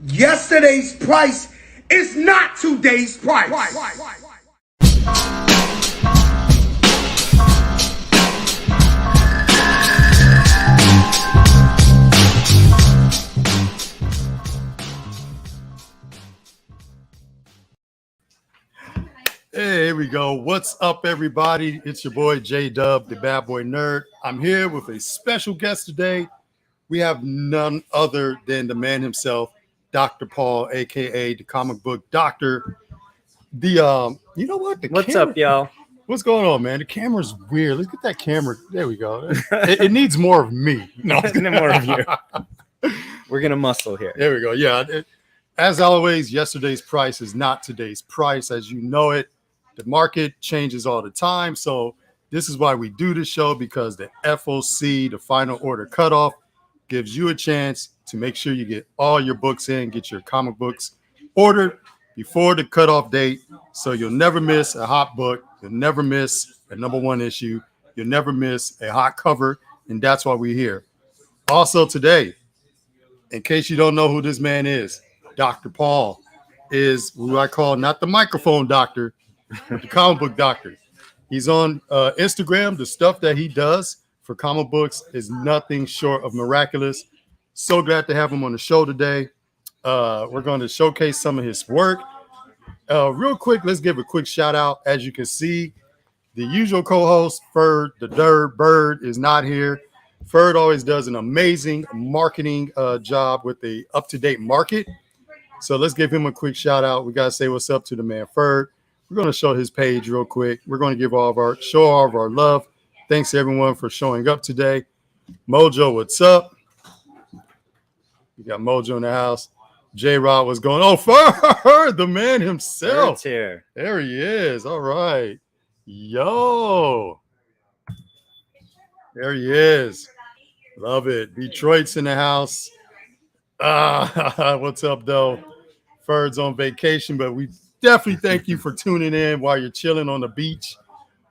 Yesterday's price is not today's price. Hey, here we go. What's up, everybody? It's your boy J-Dub, the Bad Boy Nerd. I'm here with a special guest today. We have none other than the man himself, Dr. Paul, aka the comic book doctor. You know what? What's up, y'all? What's going on, man? The camera's weird. Let's get that camera. There we go. It needs more of me. No, more of you. We're gonna muscle here. There we go. Yeah. As always, yesterday's price is not today's price, as you know it. The market changes all the time. So this is why we do this show, because the FOC, the final order cutoff, gives you a chance to make sure you get all your books in, get your comic books ordered before the cutoff date. So you'll never miss a hot book. You'll never miss a #1 issue. You'll never miss a hot cover. And that's why we're here. Also today, in case you don't know who this man is, Dr. Paul is who I call not the microphone doctor, but the comic book doctor. He's on Instagram. The stuff that he does for comic books is nothing short of miraculous. So glad to have him on the show today. We're going to showcase some of his work. Real quick, let's give a quick shout out. As you can see, the usual co-host, Ferd, the Dirt Bird, is not here. Ferd always does an amazing marketing job with the up-to-date market. So let's give him a quick shout out. We got to say what's up to the man, Ferd. We're going to show his page real quick. We're going to give all of our love. Thanks to everyone for showing up today. Mojo, what's up? We got Mojo in the house. J-Rod was going, oh, Ferd, the man himself. Ferd's here. There he is. All right. Yo. There he is. Love it. Detroit's in the house. What's up, though? Ferd's on vacation, but we definitely thank you for tuning in while you're chilling on the beach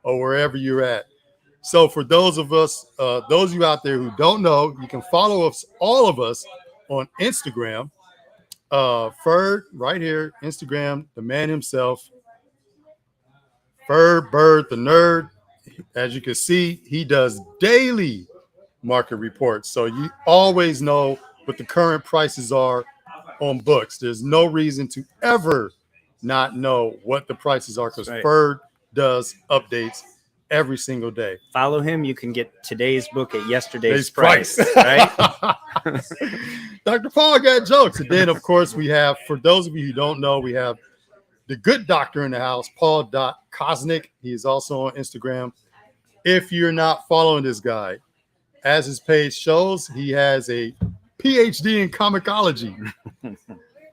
or wherever you're at. So for those of you out there who don't know, you can follow us, all of us, on Instagram. Ferd, right here, Instagram, the man himself, Ferd Bird, the nerd. As you can see, he does daily market reports. So you always know what the current prices are on books. There's no reason to ever not know what the prices are, because Ferd does updates every single day. Follow him. You can get today's book at yesterday's price. Right? Dr. Paul got jokes. And then, of course, we have, for those of you who don't know, we have the good doctor in the house, Paul Kosnick. He is also on Instagram. If you're not following this guy, as his page shows, he has a PhD in comicology.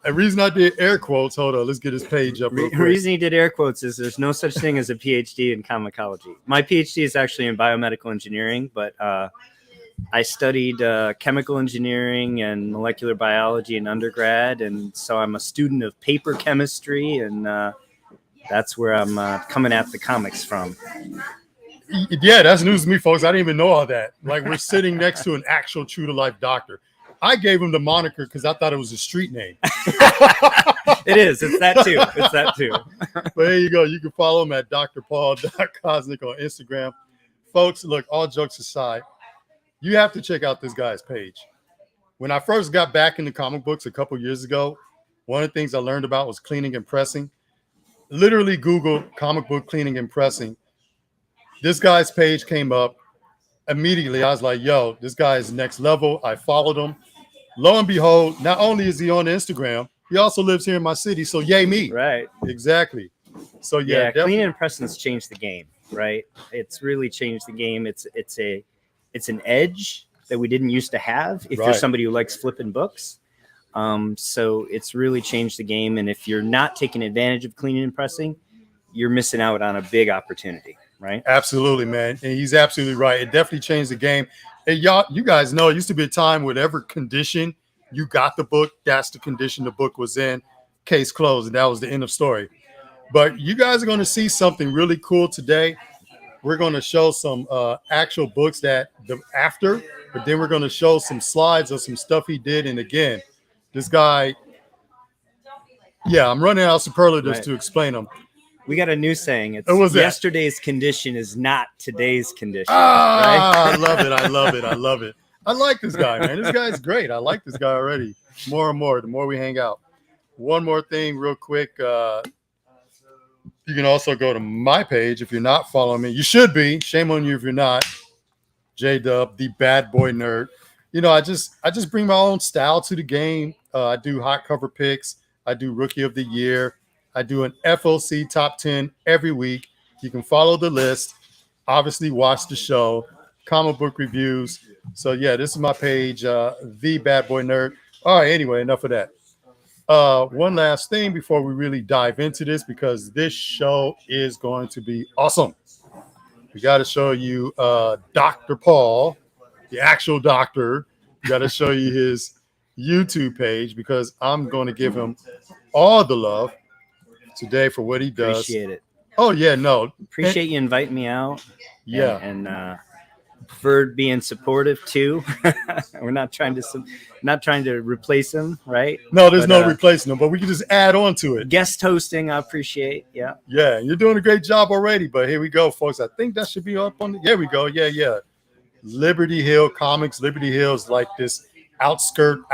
The reason I did air quotes, hold on, let's get his page up. The reason he did air quotes is there's no such thing as a PhD in comicology. My PhD is actually in biomedical engineering, but I studied chemical engineering and molecular biology in undergrad, and so I'm a student of paper chemistry, and that's where I'm coming at the comics from. Yeah, that's news to me, folks. I didn't even know all that. Like, we're sitting next to an actual true-to-life doctor. I gave him the moniker because I thought it was a street name. It is. It's that too. It's that too. But there you go. You can follow him at drpaul.kosnick on Instagram. Folks, look, all jokes aside, you have to check out this guy's page. When I first got back into comic books a couple years ago, one of the things I learned about was cleaning and pressing. Literally Google comic book cleaning and pressing. This guy's page came up. Immediately, I was like, yo, this guy is next level. I followed him. Lo and behold, not only is he on Instagram, he also lives here in my city. So yay me. Right. Exactly. So yeah, cleaning and pressing's changed the game, right? It's really changed the game. It's an edge that we didn't used to have if you're somebody who likes flipping books. So it's really changed the game. And if you're not taking advantage of cleaning and pressing, you're missing out on a big opportunity. Right. Absolutely, man. And he's absolutely right. It definitely changed the game. And y'all, you guys know, it used to be a time, whatever condition you got the book, that's the condition the book was in. Case closed. And that was the end of story. But you guys are going to see something really cool today. We're going to show some actual books that after, but then we're going to show some slides of some stuff he did. And again, this guy Yeah, I'm running out of superlatives Right. to explain them. We got a new saying. It's What was that? yesterday's condition is not today's condition. Ah, right? I love it. I love it. I love it. I like this guy, man. This guy's great. I like this guy already. More and more, the more we hang out. One more thing, real quick. You can also go to my page if you're not following me. You should be. Shame on you if you're not. J-Dub, the bad boy nerd. You know, I just bring my own style to the game. I do hot cover picks. I do rookie of the year. I do an FOC top 10 every week. You can follow the list. Obviously, watch the show. Comic book reviews. So yeah, this is my page, the bad boy nerd. All right. Anyway, enough of that. One last thing before we really dive into this, because this show is going to be awesome. We got to show you Dr. Paul, the actual doctor. We got to show you his YouTube page, because I'm going to give him all the love today for what he does. Appreciate it. Oh yeah, no. Appreciate you inviting me out. Yeah. And Bird being supportive too. We're not trying to replace him, right? No, there's no replacing him, but we can just add on to it. Guest hosting, I appreciate. Yeah. Yeah, you're doing a great job already, but here we go, folks. I think that should be up on there we go. Yeah. Liberty Hill Comics. Liberty Hill is like this outskirts.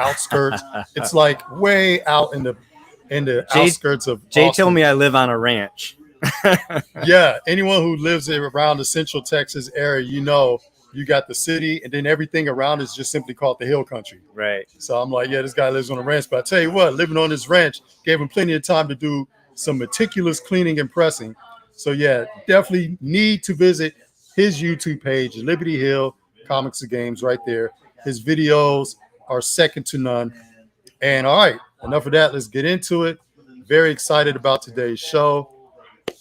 It's like way out in the outskirts of Jay Austin. told me I live on a ranch. Yeah, anyone who lives around the Central Texas area, you know, you got the city, and then everything around is just simply called the Hill Country. Right. So I'm like, yeah, this guy lives on a ranch. But I tell you what, living on this ranch gave him plenty of time to do some meticulous cleaning and pressing. So yeah, definitely need to visit his YouTube page, Liberty Hill Comics and Games, right there. His videos are second to none. And all right, enough of that. Let's get into it. Very excited about today's show.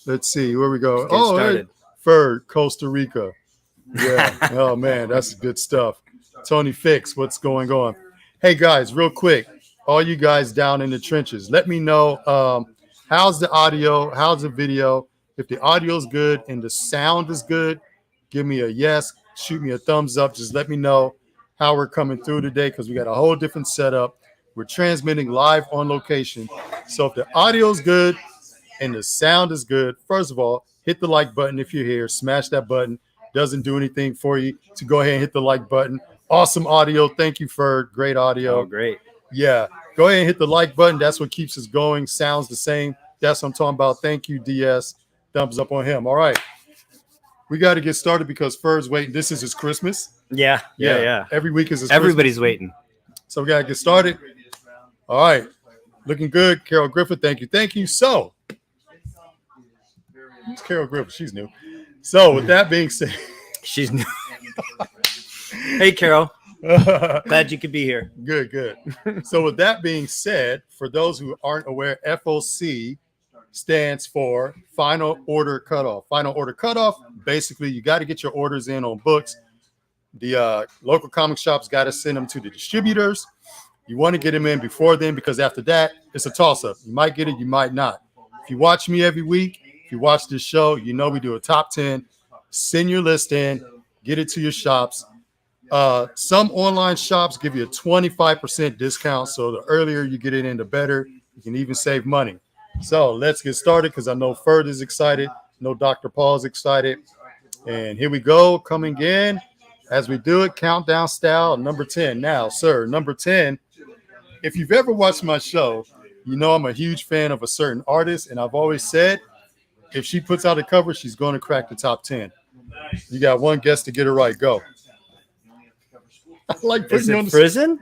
Let's see where we go. Oh, hey, Ferd, Costa Rica. Yeah. Oh man, that's good stuff. Tony Fix, what's going on? Hey guys, real quick, all you guys down in the trenches, let me know how's the audio, how's the video. If the audio is good and the sound is good, give me a yes, shoot me a thumbs up. Just let me know how we're coming through today, because we got a whole different setup. We're transmitting live on location. So if the audio is good and the sound is good, first of all, hit the like button if you're here. Smash that button. Doesn't do anything for you to go ahead and hit the like button. Awesome audio. Thank you for great audio. Oh, great. Yeah. Go ahead and hit the like button. That's what keeps us going. Sounds the same. That's what I'm talking about. Thank you, DS. Thumbs up on him. All right. We got to get started because Ferd's waiting. This is his Christmas. Yeah. Every week is his Everybody's Christmas. waiting. So we got to get started. All right. Looking good. Carol Griffith. Thank you. So, who's Carol Griffith? She's new. So with that being said, she's new. Hey, Carol. Glad you could be here. Good. So with that being said, for those who aren't aware, FOC stands for Final Order Cutoff. Final Order Cutoff, basically, you got to get your orders in on books. The local comic shops got to send them to the distributors. You want to get them in before then, because after that, it's a toss-up. You might get it, you might not. If you watch me every week, if you watch this show, you know we do a top 10. Send your list in, get it to your shops. Some online shops give you a 25% discount, so the earlier you get it in, the better. You can even save money. So let's get started, because I know Ferd is excited. I know Dr. Paul's excited. And here we go, coming in. As we do it, countdown style, number 10. Now, sir, number 10, if you've ever watched my show, you know I'm a huge fan of a certain artist, and I've always said, if she puts out a cover, she's going to crack the top 10. You got one guess to get it right. Go. I like putting you on the Prison?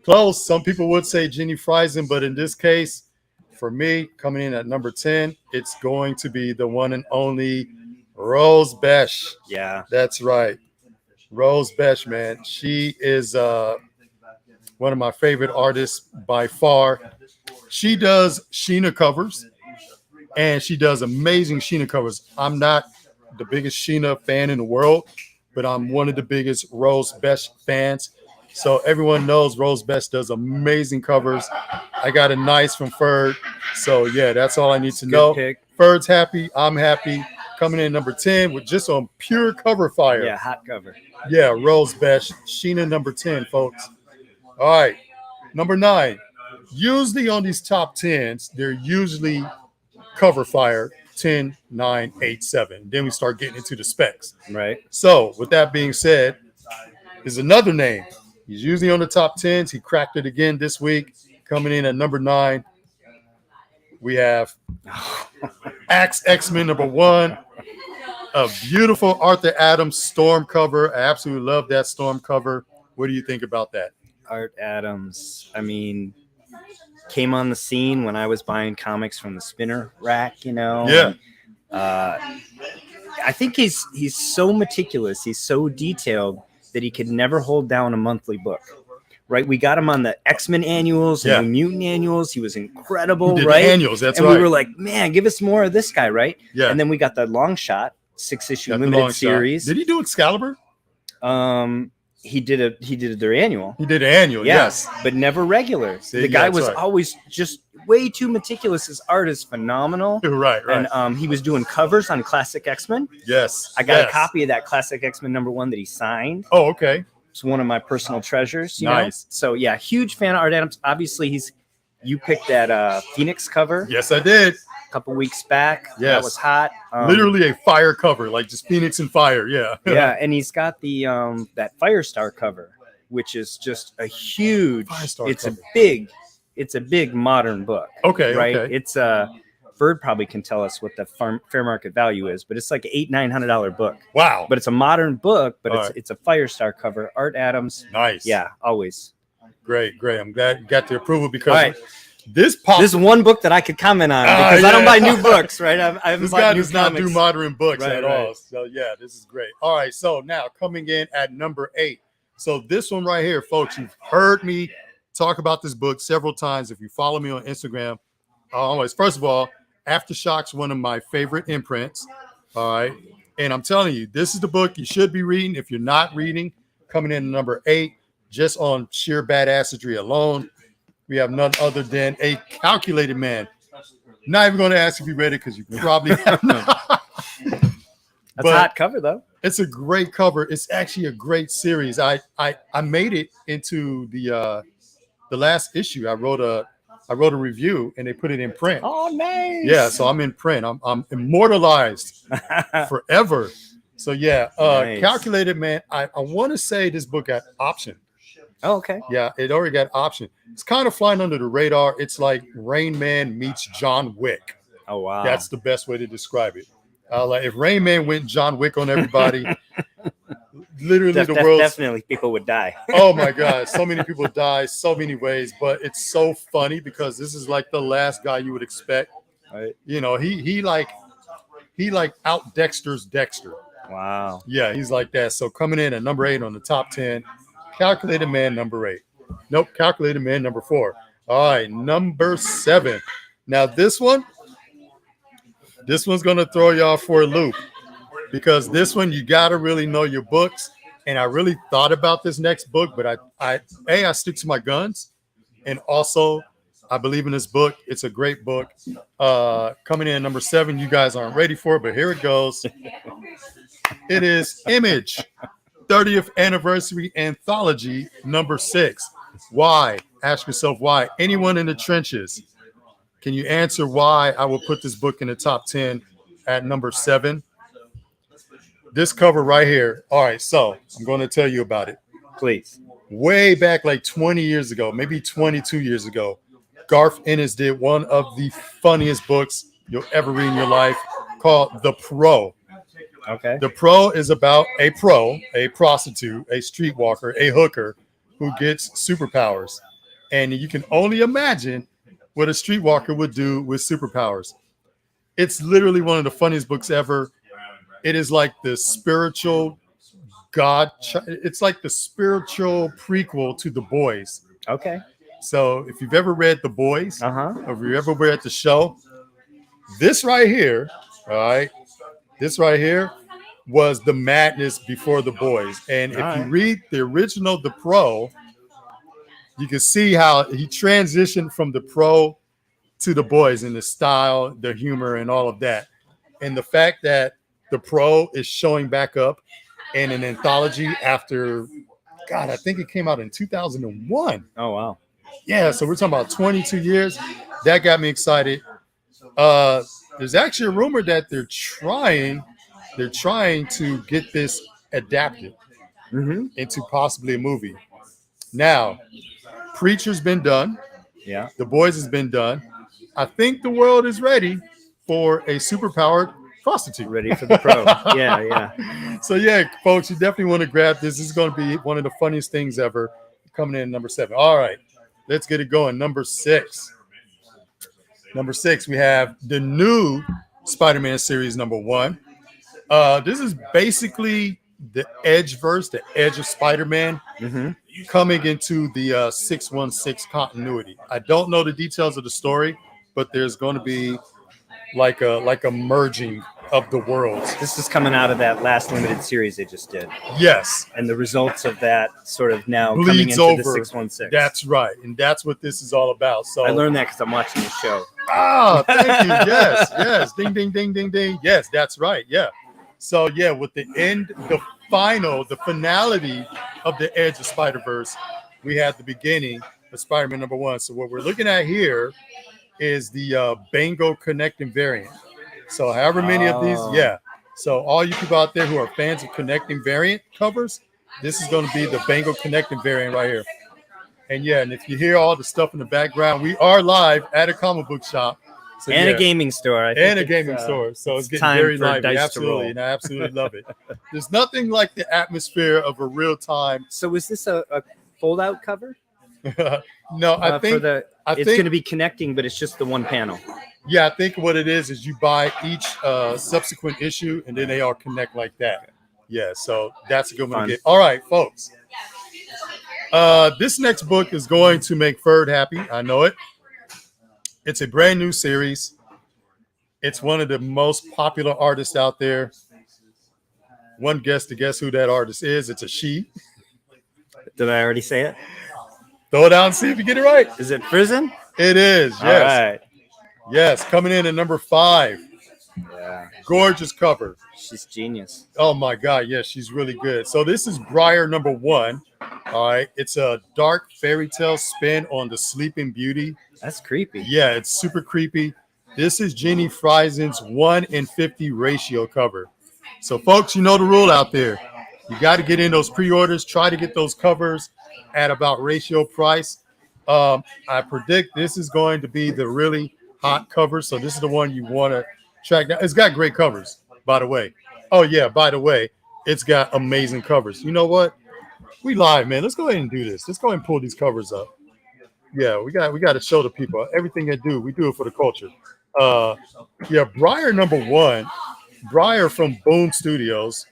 Close. Some people would say Jenny Friesen, but in this case, for me, coming in at number 10, it's going to be the one and only Rose Besh. Yeah. That's right. Rose Besh, man. She is one of my favorite artists by far. She does Sheena covers, and she does amazing Sheena covers. I'm not the biggest Sheena fan in the world, but I'm one of the biggest Rose Besh fans. So everyone knows Rose Besh does amazing covers. I got a nice from Ferd. So, yeah, that's all I need to know. Pick. Ferd's happy. I'm happy. Coming in number 10 with just on pure cover fire. Yeah, hot cover. Yeah, Rose Besh. Sheena number 10, folks. All right. Number 9. Usually on these top 10s, they're usually cover fire 10, 9, 8, 7. Then we start getting into the specs. Right. So, with that being said, is another name. He's usually on the top 10s. He cracked it again this week. Coming in at number 9, we have X-Men number 1. A beautiful Arthur Adams Storm cover. I absolutely love that Storm cover. What do you think about that? Art Adams, I mean, came on the scene when I was buying comics from the spinner rack, you know. Yeah. And, I think he's so meticulous. He's so detailed that he could never hold down a monthly book. Right, we got him on the X-Men annuals and the Mutant annuals. He was incredible, He did right? the annuals, that's and right. we were like, man, give us more of this guy, right? Yeah. And then we got the long shot 6-issue limited series. Did he do Excalibur? He did their annual. He did annual, yes. But never regular. See, the guy that's was right. always just way too meticulous. His art is phenomenal. Right. And he was doing covers on Classic X-Men. Yes. I got a copy of that Classic X-Men number 1 that he signed. Oh, okay. It's one of my personal treasures. You Nice. know? So yeah, huge fan of Art Adams. Obviously, you picked that Phoenix cover Yes, I did. a couple weeks back. Yes. That was hot. Literally a fire cover, like just Phoenix and fire. Yeah. Yeah, and he's got the that Firestar cover, which is just a huge. Firestar It's cover. it's a big modern book. Okay. Right. Okay. It's Bird probably can tell us what the fair market value is, but it's like $800-900 book. Wow. But it's a modern book, but All right. it's a Firestar cover. Art Adams. Nice. Yeah, always. Great. I'm glad you got the approval because All right. this This is one book that I could comment on because I don't buy new books, right? I haven't This bought guy new does not do comics. modern books Right, at right. all. So yeah, this is great. All right, so now coming in at number 8. So this one right here, folks, you've heard me talk about this book several times. If you follow me on Instagram, always. First of all, Aftershock's one of my favorite imprints. All right, and I'm telling you, this is the book you should be reading. If you're not reading, coming in at number 8, just on sheer badassery alone, we have none other than A Calculated Man. Not even going to ask if you read it because you probably have not. That's a hot cover, though. It's a great cover. It's actually a great series. I made it into the last issue. I wrote a review and they put it in print. Oh, nice. Yeah, so I'm in print. I'm immortalized forever. So yeah, Nice. Calculated Man. I want to say this book got option. Oh, okay. Yeah, it already got option. It's kind of flying under the radar. It's like Rain Man meets John Wick. Oh, wow. That's the best way to describe it. Like if Rain Man went John Wick on everybody, literally the world. Definitely people would die. Oh my God, so many people die so many ways, but it's so funny because this is like the last guy you would expect. Right. You know, he like out Dexter's Dexter. Wow. Yeah, he's like that. So coming in at number 8 on the top 10, Calculated Man number 8. Nope, Calculated Man number 4. All right, number 7. Now this one's gonna throw y'all for a loop because this one you gotta really know your books. And I really thought about this next book, but I stick to my guns, and also I believe in this book. It's a great book. Coming in at number 7, you guys aren't ready for it, but here it goes. It is Image 30th Anniversary Anthology number 6. Why? Ask yourself why. Anyone in the trenches, can you answer why I will put this book in the top 10 at number 7? This cover right here. All right, so I'm going to tell you about it. Please. Way back like 20 years ago, maybe 22 years ago, Garth Ennis did one of the funniest books you'll ever read in your life called The Pro. Okay. The Pro is about a prostitute, a streetwalker, a hooker who gets superpowers. And you can only imagine what a streetwalker would do with superpowers. It's literally one of the funniest books ever. It is like the spiritual it's like the spiritual prequel to The Boys. Okay. So if you've ever read The Boys, Uh-huh. or if you ever were at the show, this right here, all right, this right here was the madness before The Boys. And if you read the original The Pro, you can see how he transitioned from The Pro to The Boys in the style, the humor, and all of that. And the fact that The Pro is showing back up in an anthology after, God, I think it came out in 2001. Oh, wow. Yeah, so we're talking about 22 years. That got me excited. There's actually a rumor that they're trying to get this adapted into possibly a movie. Now, Preacher's been done. Yeah. The Boys has been done. I think the world is ready for a superpowered prostitute. Ready for the pro. Yeah, yeah. So yeah, folks, you definitely want to grab this. This is going to be one of the funniest things ever. Coming in at number 7. All right, let's get it going. Number 6. Number 6, we have the new Spider-Man series number 1. This is basically the Edgeverse, the Edge of Spider-Man, coming into the 616 continuity. I don't know the details of the story, but there's going to be like a merging of the worlds. This is coming out of that last limited series they just did. Yes. And the results of that sort of now Bleeds coming into over. the 616. That's right. And that's what this is all about. So I learned that because I'm watching the show. Ah, thank you. Yes, yes. Ding, ding, ding, ding, ding. Yes, that's right. Yeah. So yeah, with the finality of the Edge of Spider-Verse, we had the beginning of Spider-Man number 1. So what we're looking at here is the Bango connecting variant. So however many of these, yeah. So all you people out there who are fans of connecting variant covers, this is going to be the Bango connecting variant right here. And yeah, and if you hear all the stuff in the background, we are live at a comic book shop. So, and a gaming store. And a gaming store. So it's getting very lively. Absolutely. And I absolutely love it. There's nothing like the atmosphere of a real time. So is this a fold-out cover? No, I think it's going to be connecting, but it's just the one panel. Yeah, I think what it is you buy each subsequent issue, and then they all connect like that. Yeah, so that's a good one to get. All right, folks. This next book is going to make Ferd happy. I know it. It's a brand new series. It's one of the most popular artists out there. One guess to guess who that artist is. It's a she. Did I already say it? Throw it out and see if you get it right. Is it Prison? It is, yes. All right. Yes, coming in at number 5. Yeah. Gorgeous cover. She's genius. Oh, my God. Yes, she's really good. So this is Briar number 1. All right. It's a dark fairy tale spin on the Sleeping Beauty. That's creepy. Yeah, it's super creepy. This is Jenny Friesen's 1:50 ratio cover. So, folks, you know the rule out there. You got to get in those pre-orders. Try to get those covers at about ratio price. I predict this is going to be the really hot cover. So this is the one you want to track down. It's got great covers, by the way. Oh, yeah, by the way, it's got amazing covers. You know what? We live, man. Let's go ahead and do this. Let's go ahead and pull these covers up. Yeah, we got to show the people everything they do. We do it for the culture. Yeah, Briar number 1, Briar from Boom Studios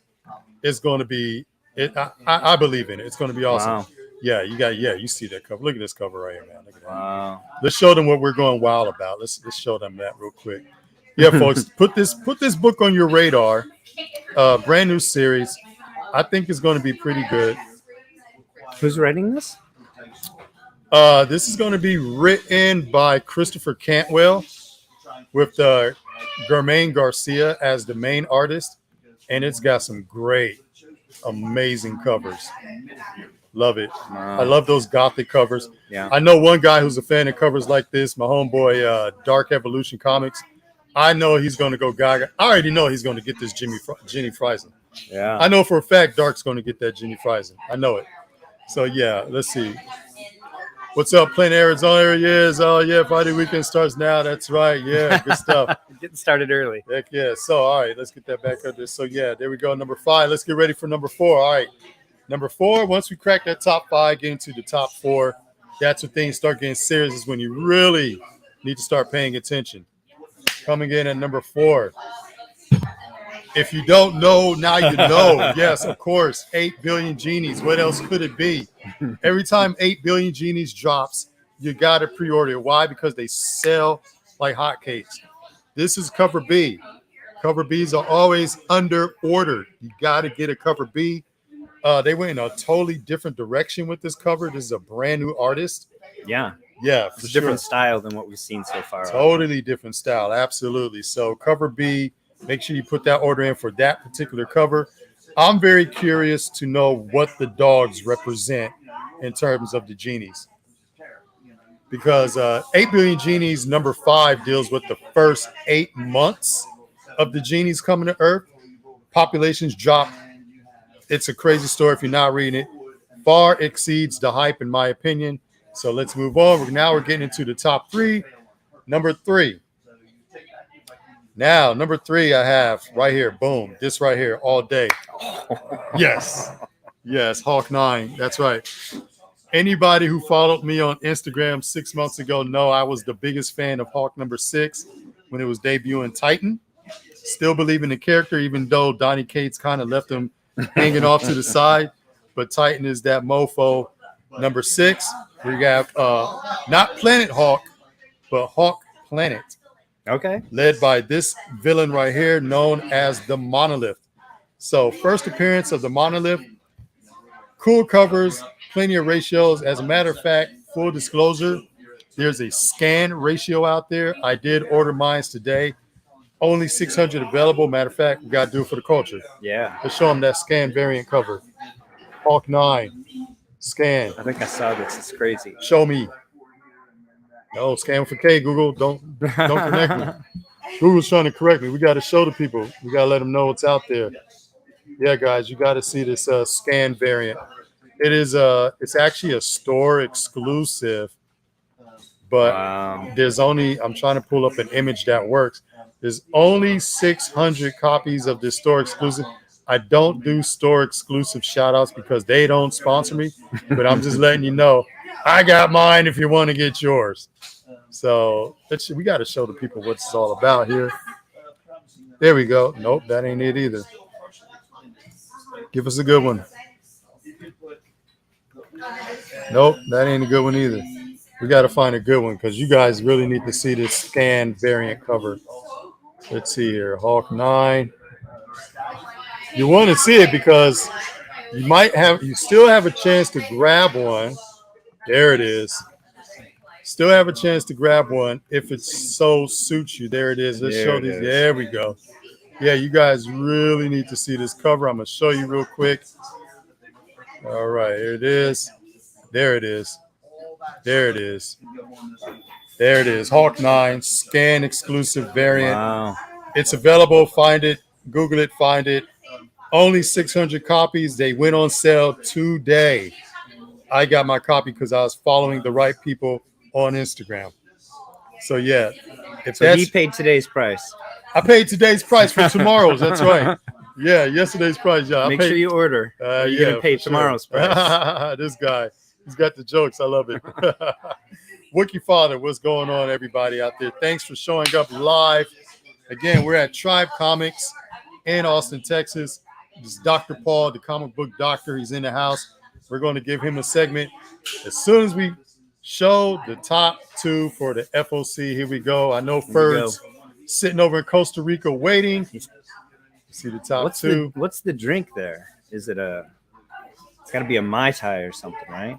is going to be it. I believe in it. It's going to be awesome. Wow. Yeah, you see that cover. Look at this cover right here, man. Look at that. Wow. Let's show them what we're going wild about. Let's show them that real quick. Yeah, folks, put this book on your radar. Brand new series. I think it's going to be pretty good. Who's writing this? This is going to be written by Christopher Cantwell with Germaine Garcia as the main artist, and it's got some great, amazing covers. Love it. Wow. I love those gothic covers. Yeah. I know one guy who's a fan of covers like this, my homeboy, Dark Evolution Comics. I know he's going to go gaga. I already know he's going to get this Jenny Friesen. Yeah. I know for a fact Dark's going to get that Jenny Friesen. I know it. So, yeah, let's see. What's up, Plain Arizona? There he is. Oh, yeah, Friday weekend starts now. That's right. Yeah, good stuff. Getting started early. Heck yeah. So, all right, let's get that back up there. So, yeah, there we go. Number 5. Let's get ready for number 4. All right. Number 4, once we crack that top 5, get into the top 4, that's when things start getting serious, is when you really need to start paying attention. Coming in at number 4. If you don't know, now you know. Yes, of course, 8 billion genies. What else could it be? Every time 8 billion genies drops, you got to pre-order it. Why? Because they sell like hotcakes. This is cover B. Cover Bs are always under ordered. You got to get a cover B. They went in a totally different direction with this cover. This is a brand new artist. Yeah. Yeah, it's a different style than what we've seen so far. Totally different style. Absolutely. So cover B, make sure you put that order in for that particular cover. I'm very curious to know what the dogs represent in terms of the genies. because 8 Billion Genies number 5 deals with the first 8 months of the genies coming to Earth. Populations drop. It's a crazy story if you're not reading it. Far exceeds the hype, in my opinion. So let's move on. Now we're getting into the top 3. Number 3. Now, number 3, I have right here. Boom. This right here all day. Yes. Yes. Hawk 9. That's right. Anybody who followed me on Instagram 6 months ago know I was the biggest fan of Hawk number 6 when it was debuting Titan. Still believe in the character, even though Donnie Cates kind of left him hanging off to the side. But Titan is that mofo. Number 6, we have not Planet Hawk, but Hawk Planet. Okay. Led by this villain right here, known as the Monolith. So first appearance of the Monolith. Cool covers, plenty of ratios. As a matter of fact, full disclosure, there's a scan ratio out there. I did order mine today. Only 600 available. Matter of fact, we got to do it for the culture. Yeah. Let's show them that scan variant cover. Hawk 9. Scan. I think I saw this. It's crazy. Show me. No, scan for K, Google. Don't connect me. Google's trying to correct me. We got to show the people. We got to let them know what's out there. Yeah, guys, you got to see this scan variant. It is it's actually a store exclusive, but there's only, I'm trying to pull up an image that works. There's only 600 copies of this store exclusive. I don't do store exclusive shout outs because they don't sponsor me, but I'm just letting you know I got mine if you want to get yours. So we got to show the people what it's all about here. There we go. Nope, that ain't it either. Give us a good one. Nope, that ain't a good one either. We got to find a good one because you guys really need to see this scan variant cover. Let's see here. Hawk 9. You want to see it because you still have a chance to grab one. There it is. Still have a chance to grab one if it so suits you. There it is. Let's show these. There we go. Yeah, you guys really need to see this cover. I'm going to show you real quick. All right, here it is. There it is. There it is. There it is. Hawk 9 scan exclusive variant. Wow. It's available. Find it. Google it. Find it. Only 600 copies. They went on sale today. I got my copy because I was following the right people on Instagram. So, yeah. So he paid today's price. I paid today's price for tomorrow's. That's right. Yeah, yesterday's price. Yeah, Make sure you order. You're going to pay tomorrow's price. This guy, he's got the jokes. I love it. Wookie Father, what's going on, everybody out there? Thanks for showing up live. Again, we're at Tribe Comics in Austin, Texas. This is Dr. Paul, the comic book doctor. He's in the house. We're going to give him a segment as soon as we show the top 2 for the FOC. Here we go. I know Ferd's sitting over in Costa Rica waiting. See the top 2. What's the drink there? Is it it's got to be a Mai Tai or something, right?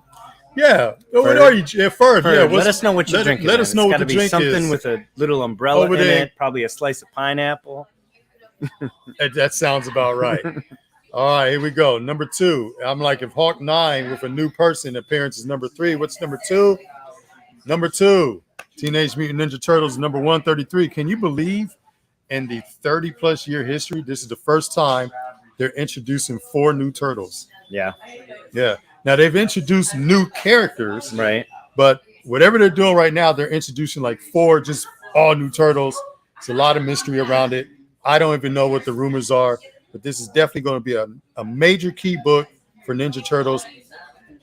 Yeah. What are you? Yeah, Ferd. Yeah, let us know what you're drinking. Let us know what the drink is. Something with a little umbrella in it, probably a slice of pineapple. That sounds about right. All right, here we go. Number 2. I'm like, if Hawk 9 with a new person appearance is number 3, what's number 2? Number 2, Teenage Mutant Ninja Turtles, number 133. Can you believe in the 30-plus year history, this is the first time they're introducing 4 new turtles? Yeah. Yeah. Now, they've introduced new characters. Right. But whatever they're doing right now, they're introducing like 4 just all new turtles. It's a lot of mystery around it. I don't even know what the rumors are, but this is definitely going to be a major key book for Ninja Turtles.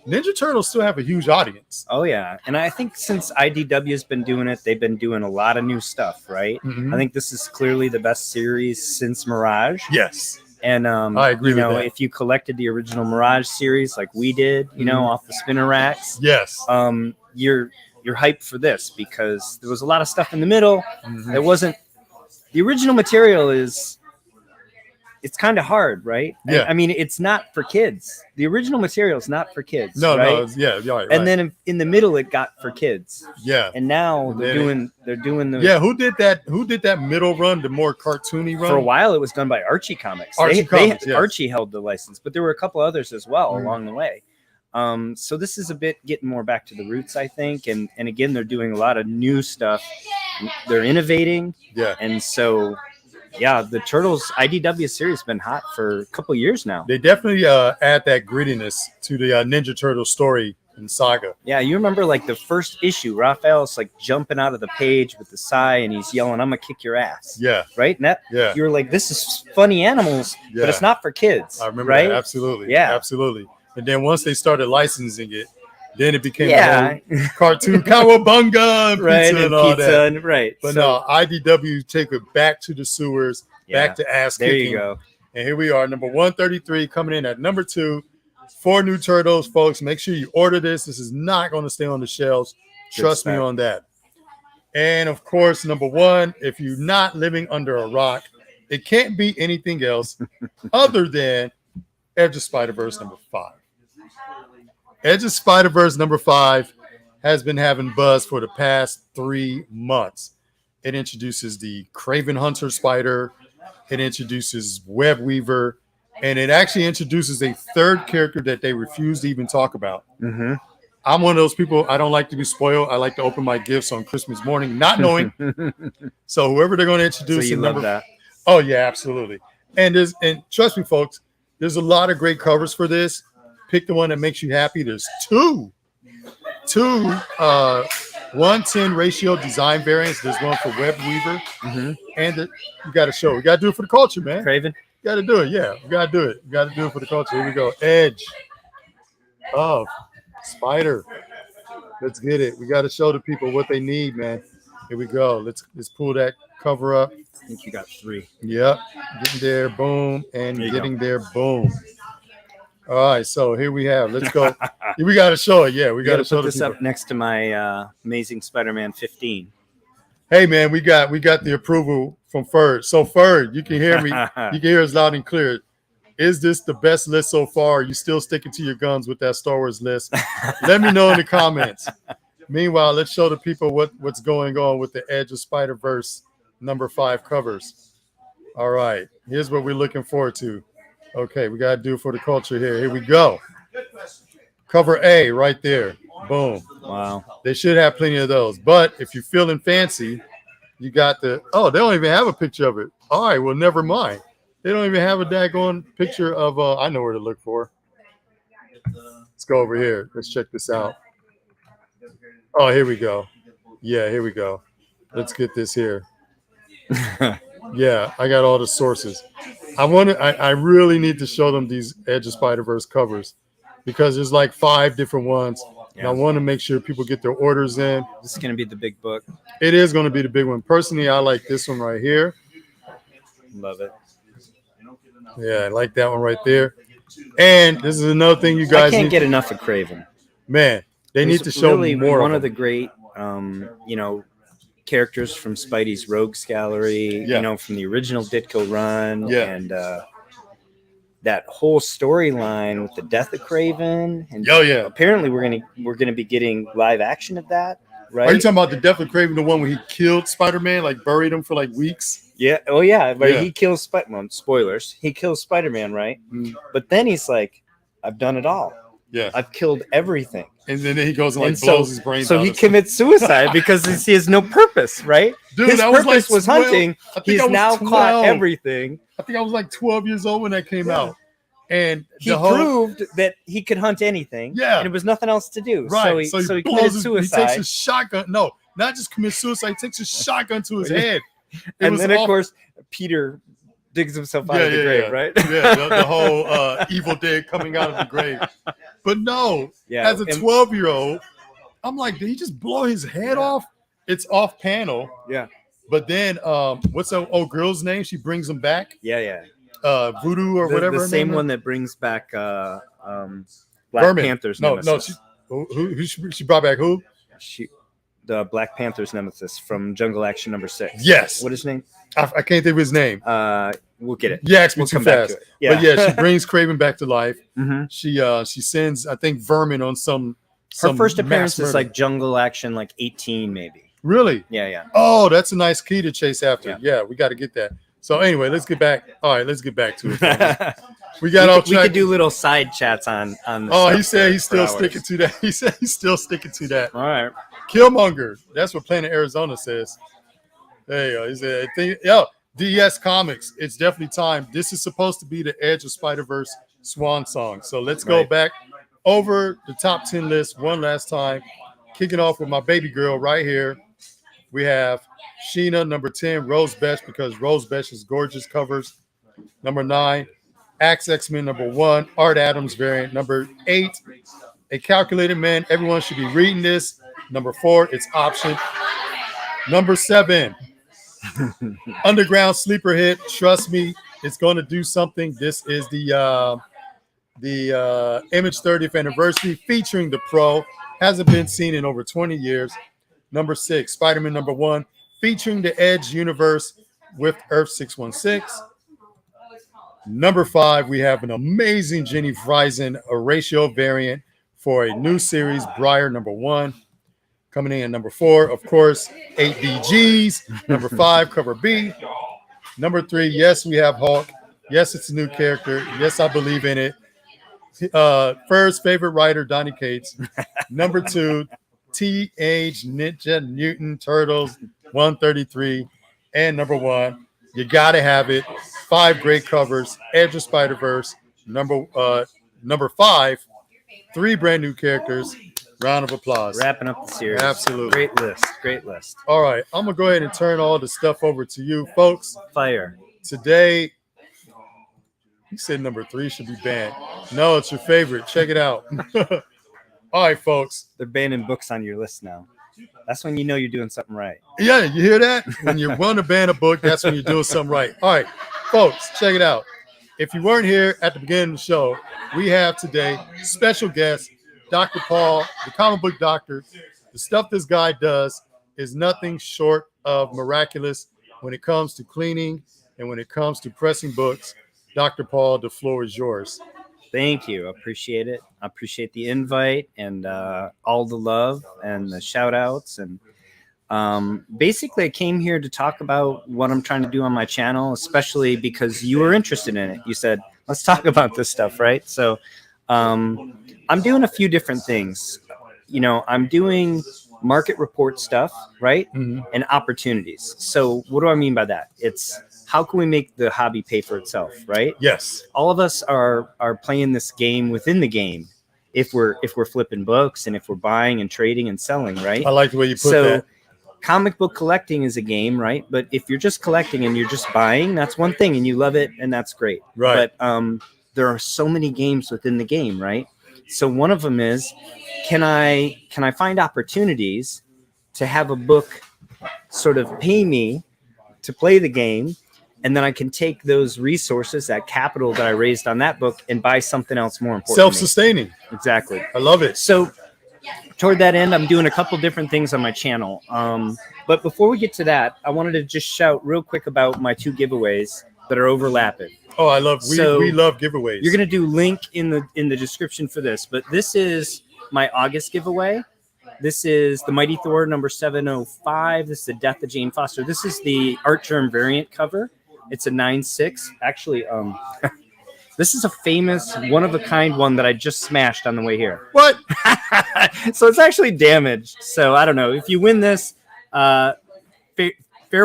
Ninja Turtles still have a huge audience. Oh, yeah. And I think since IDW has been doing it, they've been doing a lot of new stuff, right? Mm-hmm. I think this is clearly the best series since Mirage. Yes. And I agree with that. If you collected the original Mirage series like we did, off the spinner racks, yes, you're hyped for this because there was a lot of stuff in the middle. Mm-hmm. It wasn't the original material it's kind of hard, right? Yeah. I mean, it's not for kids. The original material is not for kids. No, right? no, yeah, right. And then in the middle, it got for kids. Yeah. And now they're doing the. Yeah, who did that middle run, the more cartoony run? For a while, it was done by Archie Comics. Yes. Archie held the license, but there were a couple others as well along the way. So this is a bit getting more back to the roots, I think. And again, they're doing a lot of new stuff. They're innovating. Yeah. And so, yeah, the Turtles IDW series has been hot for a couple years now. They definitely add that grittiness to the Ninja Turtle story and saga. Yeah, you remember like the first issue, Raphael's like jumping out of the page with the sigh and he's yelling, "I'm gonna kick your ass." Yeah. Right? And that, Yeah. you're like, this is funny animals, but it's not for kids. I remember right? that. Absolutely. Yeah. Absolutely. And then once they started licensing it, then it became Yeah. a whole cartoon cowabunga and Right, pizza and all pizza that. and right. But So, no, IDW take it back to the sewers, yeah, back to ass there kicking. you go. And here we are, number 133, coming in at number 2. 4 new Turtles, folks. Make sure you order this. This is not going to stay on the shelves. Trust me on that. And of course, number 1, if you're not living under a rock, it can't be anything else other than Edge of Spider-Verse number 5. Edge of Spider-Verse number 5 has been having buzz for the past 3 months. It introduces the Kraven Hunter Spider. It introduces Web Weaver. And it actually introduces a third character that they refuse to even talk about. Mm-hmm. I'm one of those people, I don't like to be spoiled. I like to open my gifts on Christmas morning, not knowing. So whoever they're going to introduce. So you love that. Oh, yeah, absolutely. And trust me, folks, there's a lot of great covers for this. Pick the one that makes you happy. There's two 1:10 ratio design variants. There's one for Web Weaver. Mm-hmm. And you got to show. We got to do it for the culture, man. Kraven. Got to do it, yeah. We got to do it. We got to do it for the culture. Here we go. Edge. Oh, Spider. Let's get it. We got to show the people what they need, man. Here we go. Let's pull that cover up. I think you got 3. Yep. Getting there, boom, and There you getting there, boom. All right, so here we have. Let's go. We got to show it. Yeah, we got to show put this the up next to my Amazing Spider-Man 15. Hey, man, we got the approval from Ferg. So Ferg, you can hear me. You can hear us loud and clear. Is this the best list so far? Are you still sticking to your guns with that Star Wars list? Let me know in the comments. Meanwhile, let's show the people what's going on with the Edge of Spider-Verse number 5 covers. All right, here's what we're looking forward to. Okay, we got to do it for the culture here. Here we go. Cover A right there. Boom. Wow. They should have plenty of those. But if you're feeling fancy, you got they don't even have a picture of it. All right, well, never mind. They don't even have a daggone picture of, I know where to look for. Let's go over here. Let's check this out. Oh, here we go. Yeah, here we go. Let's get this here. Yeah, I got all the sources. I really need to show them these Edge of Spider-Verse covers because there's like 5 different ones. Yeah. And I want to make sure people get their orders in. This is going to be the big book. It is going to be the big one. Personally, I like this one right here. Love it. Yeah, I like that one right there. And this is another thing you guys I can't get enough of Kraven. Man, they need to show really more one of of the great characters from Spidey's Rogues Gallery, from the original Ditko run, and that whole storyline with the death of Kraven. And apparently we're gonna be getting live action of that, right? Are you talking about the death of Kraven, the one where he killed Spider-Man, like buried him for like weeks? Yeah. Oh yeah, but he kills spoilers. He kills Spider-Man, right? Mm. But then he's like, I've done it all. Yeah. I've killed everything. And then he goes and blows his brains out. So he commits suicide because he has no purpose, right? Dude, his purpose was hunting. He's now 12. caught everything. I think I was like 12 years old when that came out. And he proved that he could hunt anything. Yeah. And there was nothing else to do. Right. So he committed suicide. He takes a shotgun. No, not just commits suicide. He takes a shotgun to his head. And then, of course, Peter digs himself out of the grave, right? Yeah, the whole Evil Dead coming out of the grave. But no, as a 12-year-old, I'm like, did he just blow his head off? It's off panel. Yeah. But then, what's the old girl's name? She brings him back. Yeah. Voodoo or whatever. The same one that brings back Black Panther's nemesis. No, she brought back who? The Black Panther's nemesis from Jungle Action number 6. Yes. What is his name? I can't think of his name. We'll get it. Yeah, ask me too fast. Yeah. But yeah, she brings Kraven back to life. Mm-hmm. She sends, I think, Vermin on some. Her first appearance is like Jungle Action, like 18 maybe. Really? Yeah. Oh, that's a nice key to chase after. Yeah, we got to get that. So anyway, let's get back. All right, let's get back to it. We got off track. We could do little side chats on. Oh, he said he's still sticking to that. He said he's still sticking to that. All right. Killmonger. That's what Planet Arizona says. There you go. He said, DS Comics. It's definitely time. This is supposed to be the Edge of Spider-Verse swan song. So let's go back over the top 10 list one last time. Kicking off with my baby girl right here. We have Sheena, number 10, Rose Besh, because Rose Besh's gorgeous covers. Number 9, Axe X-Men, number 1, Art Adams variant. Number 8, A Calculated Man. Everyone should be reading this. Number 4, it's option. Number 7, Underground sleeper hit. Trust me, it's going to do something. This is the Image 30th anniversary featuring the Pro. Hasn't been seen in over 20 years. Number 6, Spider-Man number 1, featuring the Edge universe with Earth 616. Number 5, we have an amazing Jenny Friesen Horatio variant for a new series, Briar number 1. Coming in at number 4, of course, 8BGs. Number 5, cover B. Number 3, yes, we have Hulk. Yes, it's a new character. Yes, I believe in it. First favorite writer, Donny Cates. Number 2, Teenage Ninja Mutant Turtles 133. And number 1, you got to have it. 5 great covers. Edge of Spider-Verse. Number 5, 3 brand new characters. Round of applause. Wrapping up the series. Absolutely. Great list. Great list. All right. I'm going to go ahead and turn all the stuff over to you, folks. Fire. Today, he said number 3 should be banned. No, it's your favorite. Check it out. All right, folks. They're banning books on your list now. That's when you know you're doing something right. Yeah, you hear that? When you want to ban a book, that's when you're doing something right. All right, folks, check it out. If you weren't here at the beginning of the show, we have today special guest, Dr. Paul, the comic book doctor. The stuff this guy does is nothing short of miraculous when it comes to cleaning and when it comes to pressing books. Dr. Paul, the floor is yours. Thank you. I appreciate it. I appreciate the invite and all the love and the shout outs. And basically, I came here to talk about what I'm trying to do on my channel, especially because you were interested in it. You said, let's talk about this stuff, right? So I'm doing a few different things. You know, I'm doing market report stuff, right? Mm-hmm. And opportunities. So what do I mean by that? It's how can we make the hobby pay for itself, right? Yes. All of us are playing this game within the game. If we're flipping books and if we're buying and trading and selling, right? I like the way you put that. Comic book collecting is a game, right? But if you're just collecting and you're just buying, that's one thing and you love it and that's great. Right. But there are so many games within the game, right? So one of them is, can I find opportunities to have a book sort of pay me to play the game, and then I can take those resources, that capital that I raised on that book, and buy something else more important. Self-sustaining. Exactly. I love it. So toward that end, I'm doing a couple different things on my channel. But before we get to that, I wanted to just shout real quick about my 2 giveaways that are overlapping. Oh, I love we love giveaways. You're gonna do link in the description for this, but this is my August giveaway. This is the Mighty Thor number 705. This is the Death of Jane Foster. This is the Art Germ variant cover. It's a 9.6. Actually, this is a famous one-of-a-kind one that I just smashed on the way here. What? So it's actually damaged. So I don't know. If you win this, fair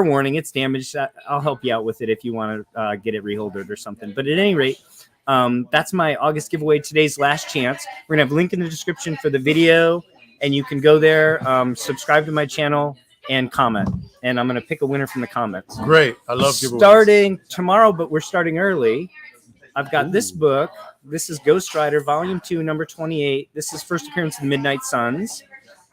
warning, it's damaged. I'll help you out with it if you want to get it reholdered or something. But at any rate, that's my August giveaway. Today's last chance. We're going to have a link in the description for the video, and you can go there, subscribe to my channel, and comment. And I'm going to pick a winner from the comments. Great. I love giveaways. Starting tomorrow, but we're starting early. I've got this book. This is Ghost Rider, Volume 2, number 28. This is first appearance of the Midnight Suns.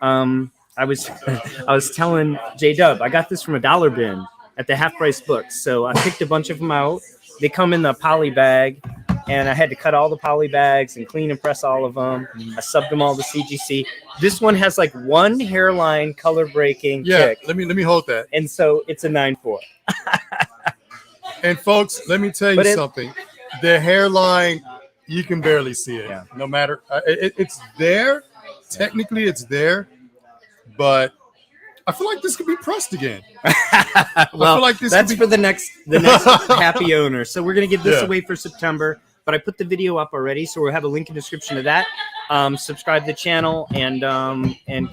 I was telling J-Dub, I got this from a dollar bin at the half price books. So I picked a bunch of them out. They come in the poly bag, and I had to cut all the poly bags and clean and press all of them. I subbed them all to CGC. This one has like one hairline color breaking tick. Let me hold that. And so it's a 9.4. And folks, let me tell you something. The hairline, you can barely see it. Yeah. No matter it's there. Technically, it's there, but I feel like this could be pressed again. Well, I feel like this that's for the next happy owner. So we're gonna give this away for September. but I put the video up already, so we'll have a link in the description to that. Subscribe to the channel and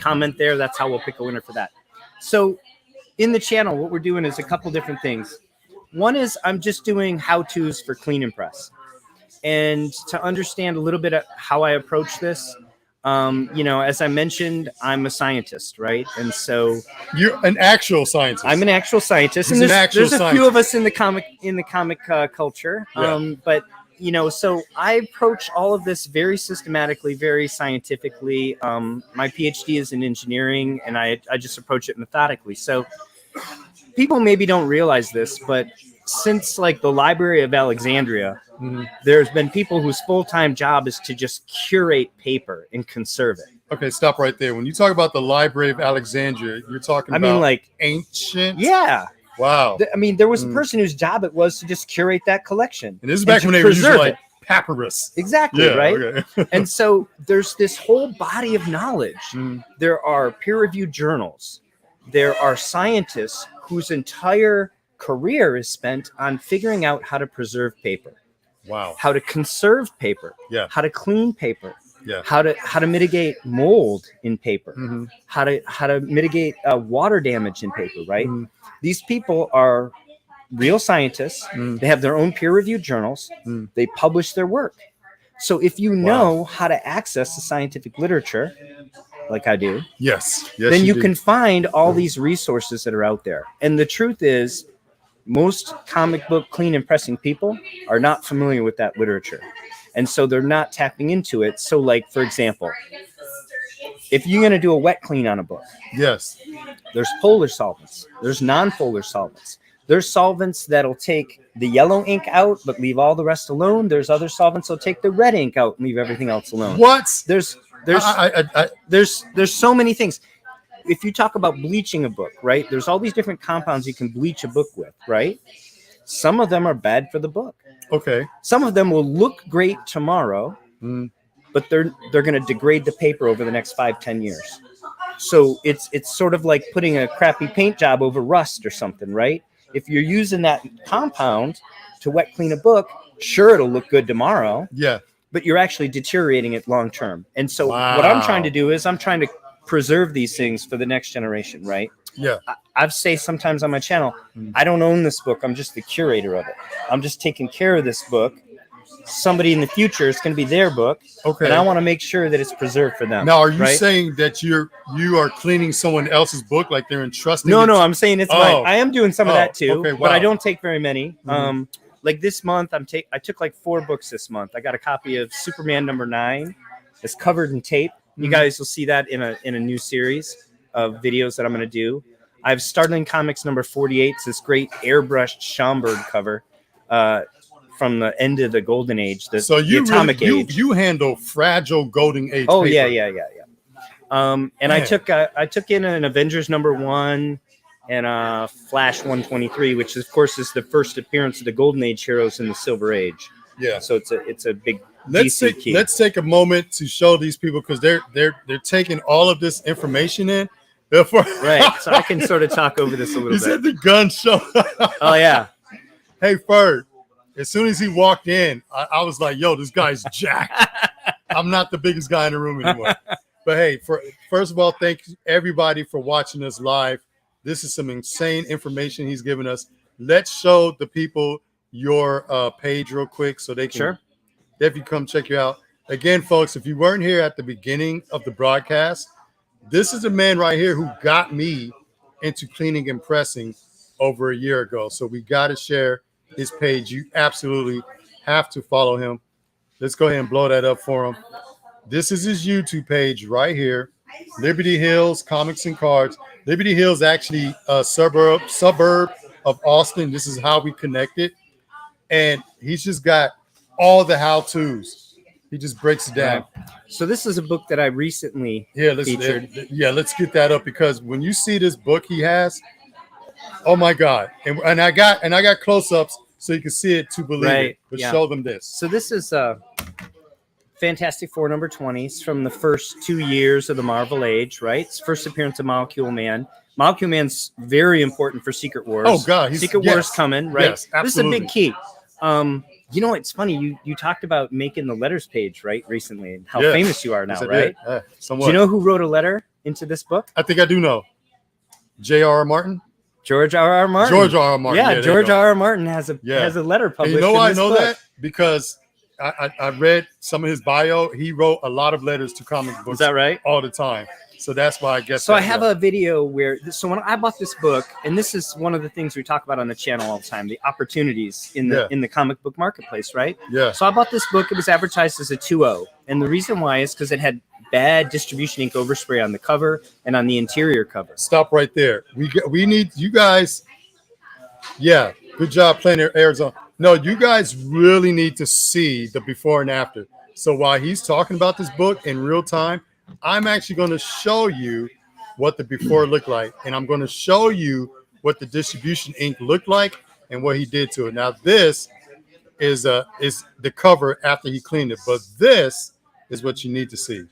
comment there. That's how we'll pick a winner for that. So in the channel, what we're doing is a couple different things. One is I'm just doing how-tos for clean and press. And to understand a little bit of how I approach this, as I mentioned, I'm a scientist, right? And so you're an actual scientist. I'm an actual scientist, He's and there's a few of us in the comic culture. Yeah. But so I approach all of this very systematically, very scientifically. My PhD is in engineering, and I just approach it methodically. So people maybe don't realize this, but since like the Library of Alexandria, there's been people whose full-time job is to just curate paper and conserve it. Okay, stop right there. When you talk about the Library of Alexandria, you're talking about like ancient. Yeah. Wow. There was a person whose job it was to just curate that collection. And this is back when they were using like papyrus. Exactly, right? Okay. And so there's this whole body of knowledge. There are peer-reviewed journals. There are scientists whose entire career is spent on figuring out how to preserve paper. Wow. How to conserve paper. Yeah. How to clean paper. Yeah. How to mitigate mold in paper. How to mitigate water damage in paper, right? These people are real scientists. They have their own peer-reviewed journals. They publish their work. So if you know how to access the scientific literature, like I do, yes, then you can find all these resources that are out there. And the truth is, most comic book clean and pressing people are not familiar with that literature. And so they're not tapping into it. So like, for example, if you're going to do a wet clean on a book, yes, there's polar solvents, there's non-polar solvents. There's solvents that'll take the yellow ink out, but leave all the rest alone. There's other solvents that'll take the red ink out and leave everything else alone. What? There's so many things. If you talk about bleaching a book, right? There's all these different compounds you can bleach a book with, right? Some of them are bad for the book. Okay. Some of them will look great tomorrow, but they're going to degrade the paper over the next 5-10 years. So it's sort of like putting a crappy paint job over rust or something, right? If you're using that compound to wet clean a book, sure, it'll look good tomorrow. Yeah. But you're actually deteriorating it long term. And so what I'm trying to do is I'm trying to preserve these things for the next generation, right? Yeah. I've say sometimes on my channel, I don't own this book. I'm just the curator of it. I'm just taking care of this book. Somebody in the future, it's going to be their book. Okay. And I want to make sure that it's preserved for them. Now, are you saying that you are cleaning someone else's book, like they're entrusting? No, I'm saying it's mine. I am doing some of that too, okay, wow. But I don't take very many. Like this month, I took like 4 books this month. I got a copy of Superman #9. It's covered in tape. You guys will see that in a new series of videos that I'm going to do. I have Startling Comics #48. It's this great airbrushed Schomburg cover from the end of the Golden Age, the Atomic Age. You handle fragile Golden Age. Oh, paper. yeah. And I took in an Avengers #1 and Flash 123, which of course is the first appearance of the GoldenAge heroes in the Silver Age. Yeah. So it's a big. Let's take a moment to show these people, because they're taking all of this information in. Right. So I can sort of talk over this a little bit. You said the gun show. Oh yeah. Hey Ferd, as soon as he walked in, I was like, yo, this guy's jacked. I'm not the biggest guy in the room anymore. But hey, first of all, thank you everybody for watching us live. This is some insane information he's giving us. Let's show the people your page real quick so they can definitely come check you out. Again, folks, if you weren't here at the beginning of the broadcast, this is the man right here who got me into cleaning and pressing over a year ago. So we got to share his page. You absolutely have to follow him. Let's go ahead and blow that up for him. This is his YouTube page right here. Liberty Hills Comics and Cards. Liberty Hills actually a suburb of Austin. This is how we connected. And he's just got all the how-tos. He just breaks it down. Right. So this is a book that I recently featured. Let's get that up, because when you see this book he has, oh my God. And I got close-ups so you can see it to believe it. But show them this. So this is Fantastic Four #20. It's from the first 2 years of the Marvel Age, right? It's first appearance of Molecule Man. Molecule Man's very important for Secret Wars. Oh God, Secret Wars coming, right? Yes, absolutely. This is a big key. You know, it's funny. You talked about making the letters page, right, recently, and how Yes. famous you are now, Yes, I right? did. Do Somewhat. you know who wrote a letter into this book? I think I do know. J.R.R. Martin. George R.R. Martin. George R.R. Martin. Yeah, there you George go. R.R. Martin has a letter And published. you know why I in this know book. that? Because I read some of his bio. He wrote a lot of letters to comic books. Is that right? All the time. So that's why I guess. So I have a video where, so when I bought this book, and this is one of the things we talk about on the channel all the time, the opportunities in the comic book marketplace, right? Yeah. So I bought this book. It was advertised as a 2.0, and the reason why is because it had bad distribution ink overspray on the cover and on the interior cover. Stop right there. We need you guys. Yeah, good job playing Arizona. No, you guys really need to see the before and after. So while he's talking about this book in real time, I'm actually going to show you what the before looked like, and I'm going to show you what the distribution ink looked like and what he did to it. Now this is the cover after he cleaned it, but this is what you need to see.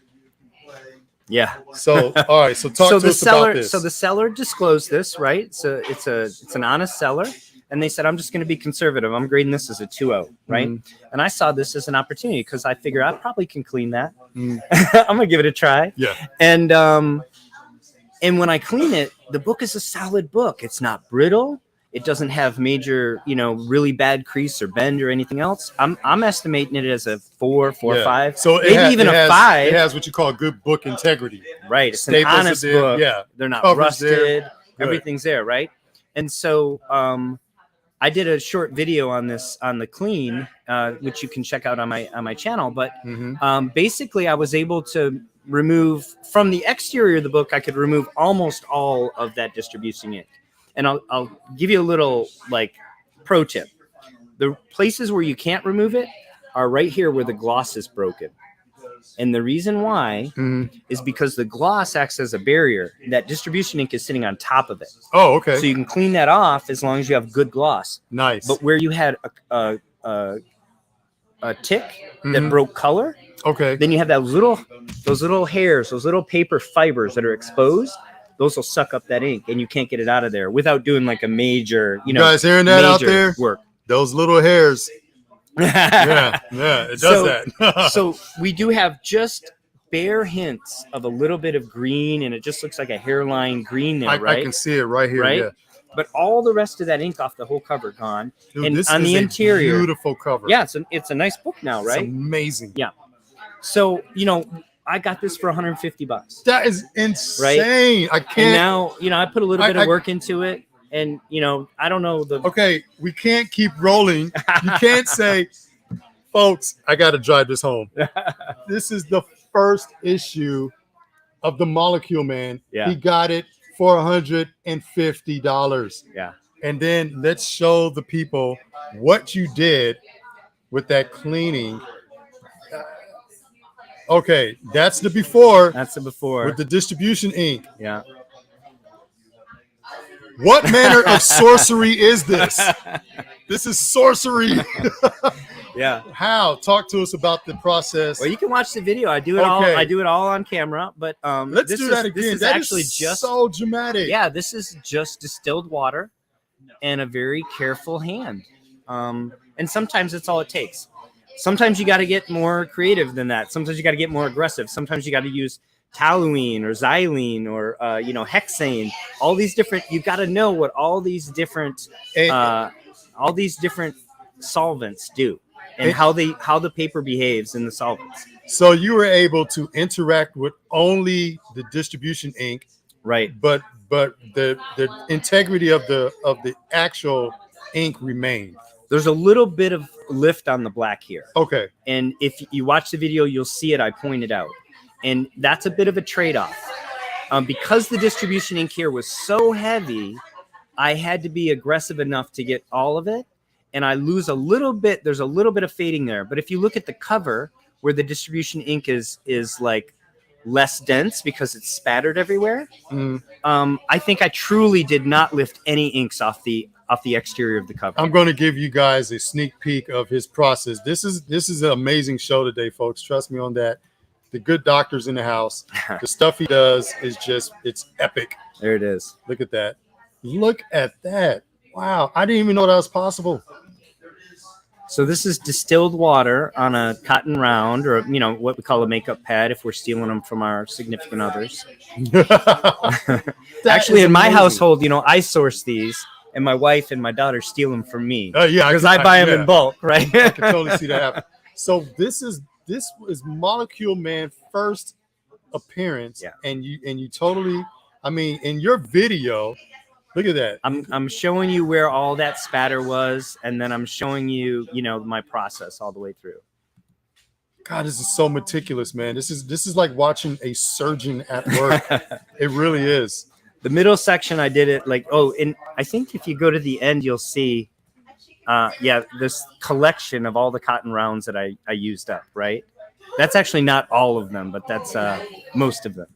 Yeah. So all right. So talk to us about this. So the seller disclosed this, right? So it's an honest seller, and they said, I'm just going to be conservative. I'm grading this as a 2.0, right? Mm-hmm. And I saw this as an opportunity because I figure I probably can clean that. Mm. I'm gonna give it a try. Yeah. And when I clean it, the book is a solid book. It's not brittle. It doesn't have major, really bad crease or bend or anything else. I'm estimating it as a 4, 5. So maybe even a 5. It has what you call good book integrity. Right. It's an honest book. Yeah. They're not rusted. Everything's there, right? And so I did a short video on this on the clean, which you can check out on my channel. But basically, I was able to remove from the exterior of the book. I could remove almost all of that distribution ink. And I'll give you a little pro tip. The places where you can't remove it are right here where the gloss is broken. And the reason why is because the gloss acts as a barrier. That distribution ink is sitting on top of it. Oh, okay. So you can clean that off as long as you have good gloss. Nice. But where you had a tick that broke color, okay, then you have those little hairs, those little paper fibers that are exposed. Those will suck up that ink, and you can't get it out of there without doing a major, you guys hearing that out there? Work. Those little hairs. yeah, it does that. So we do have just bare hints of a little bit of green, and it just looks like a hairline green there, right? I can see it right here, right? Yeah. But all the rest of that ink off the whole cover gone. Dude, and this on is the interior, beautiful cover. Yeah, it's a nice book now, right? It's amazing. Yeah. So I got this for $150. That is insane. Right? I can't. And now, I put a little bit of work into it, and I don't know the. Okay, we can't keep rolling. You can't say, folks, I got to drive this home. This is the first issue of the Molecule Man. Yeah. He got it for $150. Yeah. And then let's show the people what you did with that cleaning. Okay, that's the before. That's the before. With the distribution ink. Yeah. What manner of sorcery is this? This is sorcery. Yeah. How? Talk to us about the process. Well, you can watch the video. I do it all. I do it all on camera. But let's do that again. This is that actually is just so dramatic. Yeah, this is just distilled water and a very careful hand. And sometimes that's all it takes. Sometimes you got to get more creative than that. Sometimes you got to get more aggressive. Sometimes you got to use toluene or xylene or hexane. All these different. You got to know what all these different solvents do and how the paper behaves in the solvents. So you were able to interact with only the distribution ink, right? But the integrity of the actual ink remained. There's a little bit of lift on the black here. Okay. And if you watch the video, you'll see it. I pointed out. And that's a bit of a trade-off. Because the distribution ink here was so heavy, I had to be aggressive enough to get all of it. And I lose a little bit. There's a little bit of fading there. But if you look at the cover where the distribution ink is less dense because it's spattered everywhere, I think I truly did not lift any inks off the exterior of the cover. I'm going to give you guys a sneak peek of his process. This is an amazing show today, folks. Trust me on that. The good doctor's in the house. The stuff he does is it's epic. There it is. Look at that. Look at that. Wow. I didn't even know that was possible. So this is distilled water on a cotton round, or what we call a makeup pad if we're stealing them from our significant others. Actually, in my household, I source these, and my wife and my daughter steal them from me. Yeah, because I buy them in bulk, right? I can totally see that happen. So this is Molecule Man first appearance, and you totally, I mean, in your video, look at that. I'm showing you where all that spatter was, and then I'm showing you, my process all the way through. God, this is so meticulous, man. This is like watching a surgeon at work. It really is. The middle section, I did it and I think if you go to the end, you'll see, this collection of all the cotton rounds that I used up, right? That's actually not all of them, but that's most of them.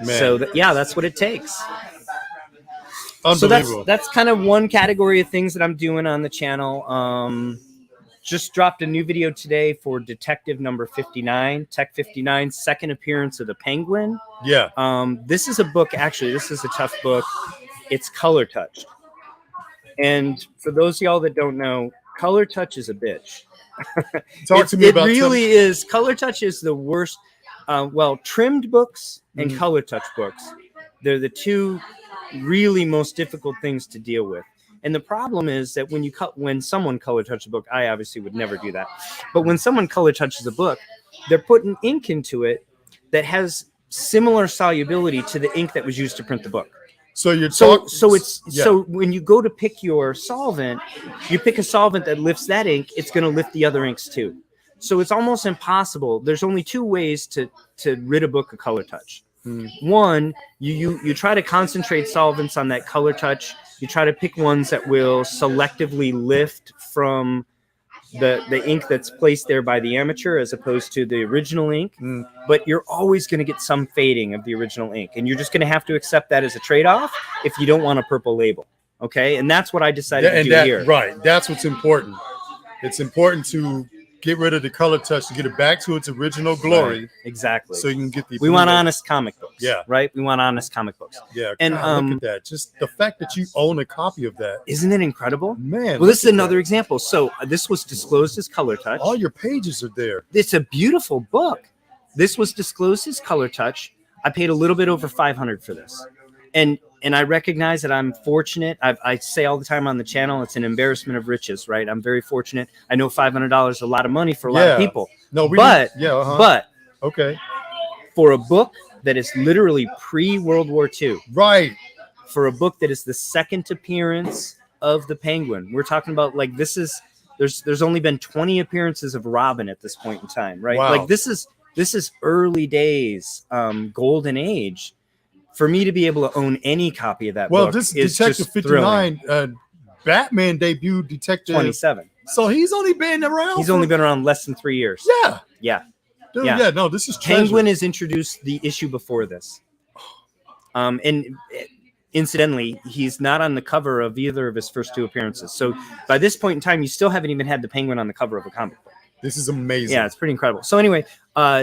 Man. So that's what it takes. Unbelievable. So that's kind of one category of things that I'm doing on the channel. Just dropped a new video today for Detective number 59, Tech 59, second appearance of the Penguin. Yeah. This is a book, actually, this is a tough book. It's color touched. And for those of y'all that don't know, color touch is a bitch. Talk to me about it. It really is. Color touch is the worst. Trimmed books and color touch books, they're the two really most difficult things to deal with. And the problem is that when someone color touches a book, I obviously would never do that. But when someone color touches a book, they're putting ink into it that has similar solubility to the ink that was used to print the book. So So when you go to pick your solvent, you pick a solvent that lifts that ink, it's going to lift the other inks too. So it's almost impossible. There's only two ways to rid a book of color touch. One, you try to concentrate solvents on that color touch. You try to pick ones that will selectively lift from the ink that's placed there by the amateur as opposed to the original ink. But you're always going to get some fading of the original ink. And you're just going to have to accept that as a trade-off if you don't want a purple label. Okay? And that's what I decided to do here. Right. That's what's important. It's important to get rid of the color touch to get it back to its original glory. Right. Exactly. So you can get the. We want honest comic books. Yeah. Right. We want honest comic books. Yeah. And God, look at that. Just the fact that you own a copy of that. Isn't it incredible? Man. Well, this is another example. So this was disclosed as color touch. All your pages are there. It's a beautiful book. This was disclosed as color touch. I paid a little bit over $500 for this. And I recognize that I'm fortunate. I say all the time on the channel, it's an embarrassment of riches, right? I'm very fortunate. I know $500 is a lot of money for a lot of people. No, but okay, for a book that is literally pre-World War II, right? For a book that is the second appearance of the Penguin, we're talking about there's only been 20 appearances of Robin at this point in time, right? Wow. Like this is early days, golden age. For me to be able to own any copy of that book this is Detective 59, Batman debuted Detective 27. So he's only been around. He's only been around less than 3 years. Yeah. Dude, Yeah. yeah. No, this is treasure. Penguin is introduced the issue before this. And incidentally, he's not on the cover of either of his first two appearances. So by this point in time, you still haven't even had the Penguin on the cover of a comic book. This is amazing. Yeah, it's pretty incredible. So anyway,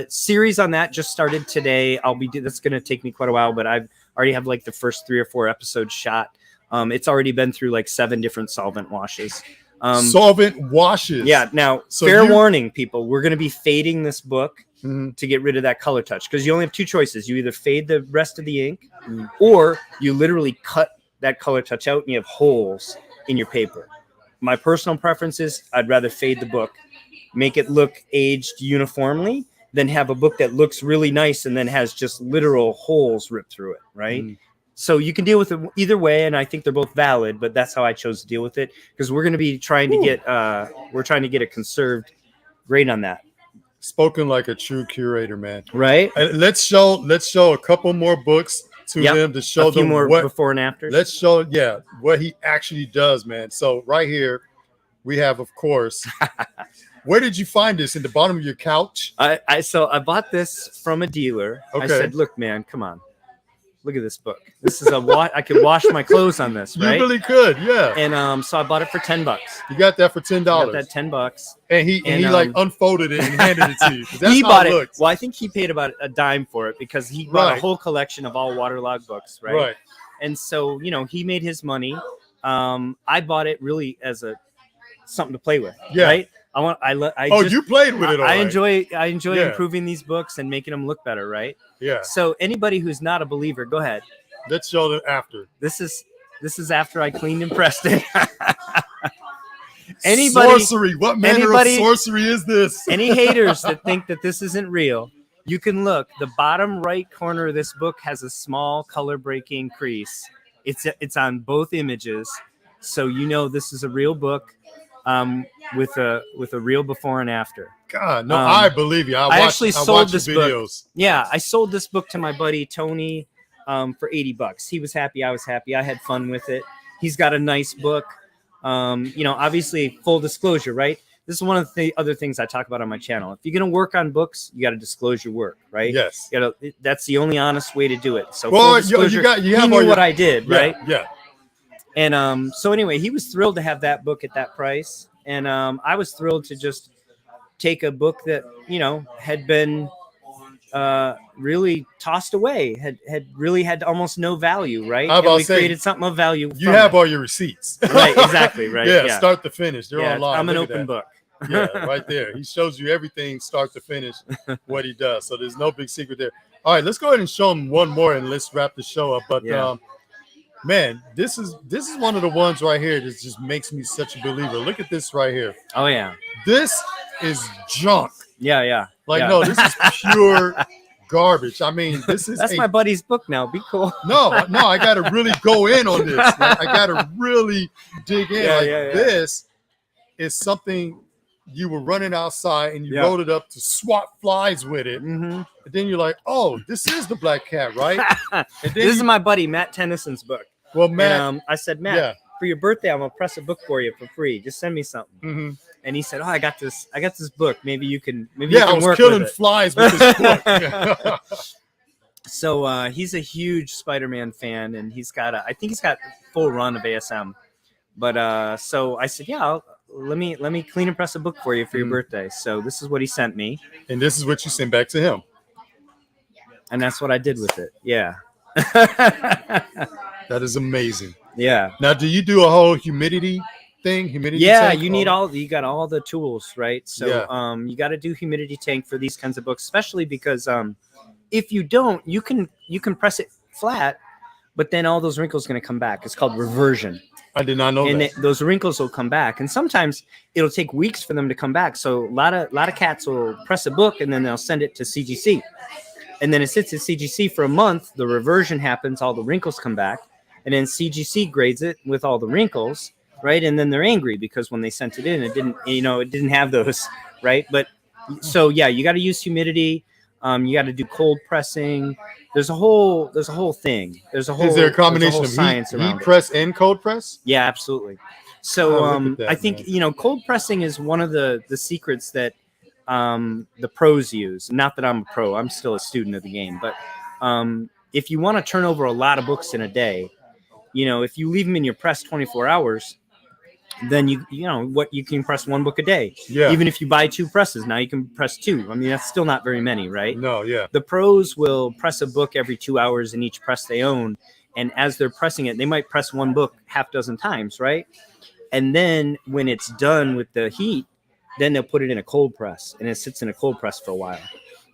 series on that just started today. That's going to take me quite a while, but I've already have like the first 3 or 4 episodes shot. It's already been through like 7 different solvent washes. Solvent washes. Yeah. Now, fair warning, people, we're going to be fading this book to get rid of that color touch because you only have 2 choices. You either fade the rest of the ink or you literally cut that color touch out and you have holes in your paper. My personal preference is I'd rather fade the book, make it look aged uniformly, than have a book that looks really nice and then has just literal holes ripped through it, right? So you can deal with it either way, and I think they're both valid, but that's how I chose to deal with it because we're going to be trying to get a conserved grade on that. Spoken like a true curator, man. Right? Let's show a couple more books to them to show them more what before and after. Let's show what he actually does, man. So right here we have, of course. Where did you find this? In the bottom of your couch? So I bought this from a dealer. Okay. I said, look, man, come on. Look at this book. This is I could wash my clothes on this, right? You really could, yeah. And so I bought it for $10. You got that for $10. I got that $10. And he like unfolded it and handed it to you. That's he how bought it. Looks. Well, I think he paid about a dime for it because he bought a whole collection of all waterlogged books, right? Right. And so, he made his money. I bought it really as a something to play with. Yeah. Right. You played with it. All I right. enjoy Yeah. improving these books and making them look better. Right. Yeah. So anybody who's not a believer, go ahead. Let's show them after. This is after I cleaned and pressed it. Sorcery. What manner of sorcery is this? Any haters that think that this isn't real, you can look. The bottom right corner of this book has a small color breaking crease. It's on both images, so you know this is a real book, with a real before and after. God, no, I believe you. I actually sold this videos. book. Yeah, I sold this book to my buddy Tony for $80. He was happy. I was happy. I had fun with it. He's got a nice book. Obviously, full disclosure, right? This is one of the other things I talk about on my channel. If you're going to work on books, you got to disclose your work, right? Yes. That's the only honest way to do it. So, well, full disclosure, you have he knew what I did, right? Yeah. And so anyway, he was thrilled to have that book at that price. And I was thrilled to just take a book that, had been really tossed away, had really had almost no value, right? And we created something of value. You have all your receipts. Right, exactly, right. Yeah, start to finish. They're online. I'm an open book. Yeah, right there. He shows you everything start to finish, what he does. So there's no big secret there. All right, let's go ahead and show him one more and let's wrap the show up. But man, this is one of the ones right here that just makes me such a believer. Look at this right here. Oh yeah. This is junk. Yeah. No, this is pure garbage. I mean, that's my buddy's book now. Be cool. No, I got to really go in on this. I got to really dig in. This is something you were running outside and you rolled it up to swat flies with it. Mm-hmm. And then you're like, oh, this is the black cat, right? And then this is my buddy Matt Tennyson's book. Well, Matt, and, I said, Matt, for your birthday, I'm gonna press a book for you for free. Just send me something. Mm-hmm. And he said, oh, I got this book. Maybe you can. Maybe you can I was killing flies with this book. So he's a huge Spider-Man fan, and I think he's got full run of ASM. But so I said, let me clean and press a book for you for your birthday. So this is what he sent me, and this is what you sent back to him, and that's what I did with it. Yeah. That is amazing. Yeah. Now, do you do a whole humidity thing? Tank? You got all the tools, right? So you got to do humidity tank for these kinds of books, especially because if you don't, you can press it flat, but then all those wrinkles are going to come back. It's called reversion. I did not know that. And those wrinkles will come back, and sometimes it'll take weeks for them to come back. So a lot of cats will press a book and then they'll send it to CGC, and then it sits at CGC for a month. The reversion happens, all the wrinkles come back, and then CGC grades it with all the wrinkles, right? And then they're angry because when they sent it in, it didn't have those, right? But so you got to use humidity. You got to do cold pressing. There's a whole thing. Is there a combination of science heat press and cold press? Yeah, absolutely. So I think cold pressing is one of the secrets that the pros use. Not that I'm a pro, I'm still a student of the game. But if you want to turn over a lot of books in a day, if you leave them in your press 24 hours, then you can press one book a day. Yeah. Even if you buy two presses, now you can press two. I mean, that's still not very many, right? No, yeah. The pros will press a book every 2 hours in each press they own. And as they're pressing it, they might press one book half dozen times, right? And then when it's done with the heat, then they'll put it in a cold press, and it sits in a cold press for a while.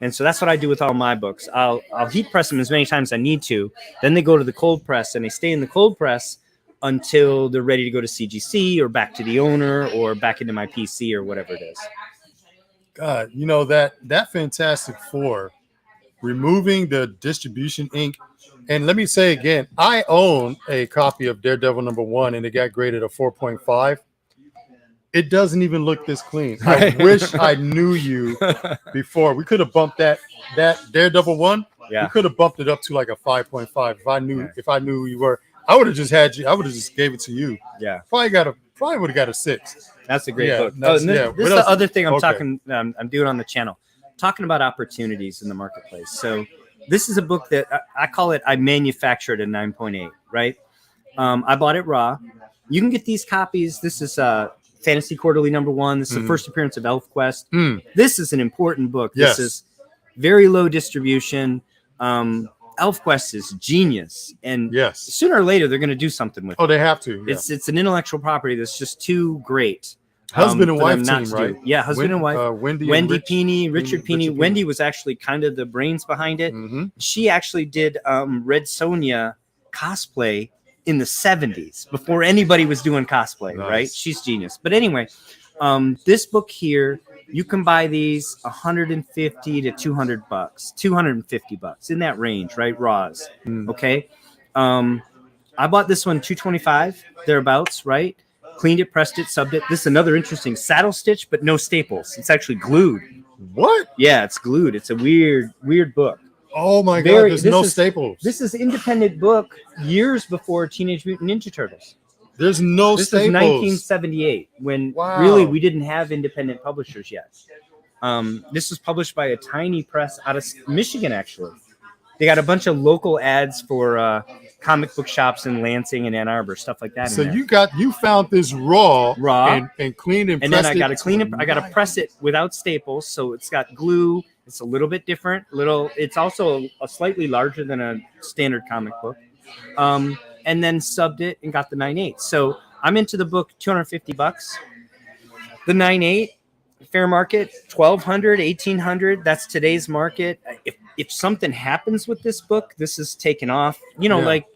And so that's what I do with all my books. I'll heat press them as many times as I need to. Then they go to the cold press, and they stay in the cold press until they're ready to go to CGC or back to the owner or back into my PC or whatever it is. God, that Fantastic Four, removing the distribution ink. And let me say again, I own a copy of Daredevil #1, and it got graded a 4.5. It doesn't even look this clean. I wish I knew you before. We could have bumped that Daredevil 1. Yeah. We could have bumped it up to like a 5.5 if I knew who you were. I would have just had you. I would have just gave it to you. Yeah. Probably would have got a 6. That's a great book. This is the other thing I'm doing on the channel, talking about opportunities in the marketplace. So this is a book that I call it. I manufactured a 9.8. Right. I bought it raw. You can get these copies. This is Fantasy Quarterly #1. This is the first appearance of ElfQuest. This is an important book. Yes. This is very low distribution. ElfQuest is genius, and sooner or later they're going to do something with it. Oh, they have to. Yeah. It's an intellectual property that's just too great Husband and for them wife not team, to right? do. Yeah, husband and wife. Wendy Peeney, Richard Peeney. Richard Wendy was actually kind of the brains behind it. Mm-hmm. She actually did Red Sonja cosplay in the 70s before anybody was doing cosplay, Nice. right? She's genius. But anyway, this book here, you can buy these 150 to 200 bucks, 250 bucks in that range, right? Raws. Okay. I bought this one 225 thereabouts, right? Cleaned it, pressed it, subbed it. This is another interesting saddle stitch, but no staples. It's actually glued. What? Yeah, it's glued. It's a weird book. Oh my God! There's no staples. This is independent book years before Teenage Mutant Ninja Turtles. There's no This staples. is 1978 when really we didn't have independent publishers yet. This was published by a tiny press out of Michigan, actually. They got a bunch of local ads for comic book shops in Lansing and Ann Arbor, stuff like that. So you found this raw and cleaned and then I got to clean it. I got to press it without staples, so it's got glue. It's a little bit different. It's also a slightly larger than a standard comic book. And then subbed it and got the 9/8. So I'm into the book, 250 bucks. The 9/8 fair market, 1,200, 1,800. That's today's market. If something happens with this book, this is taken off. Like,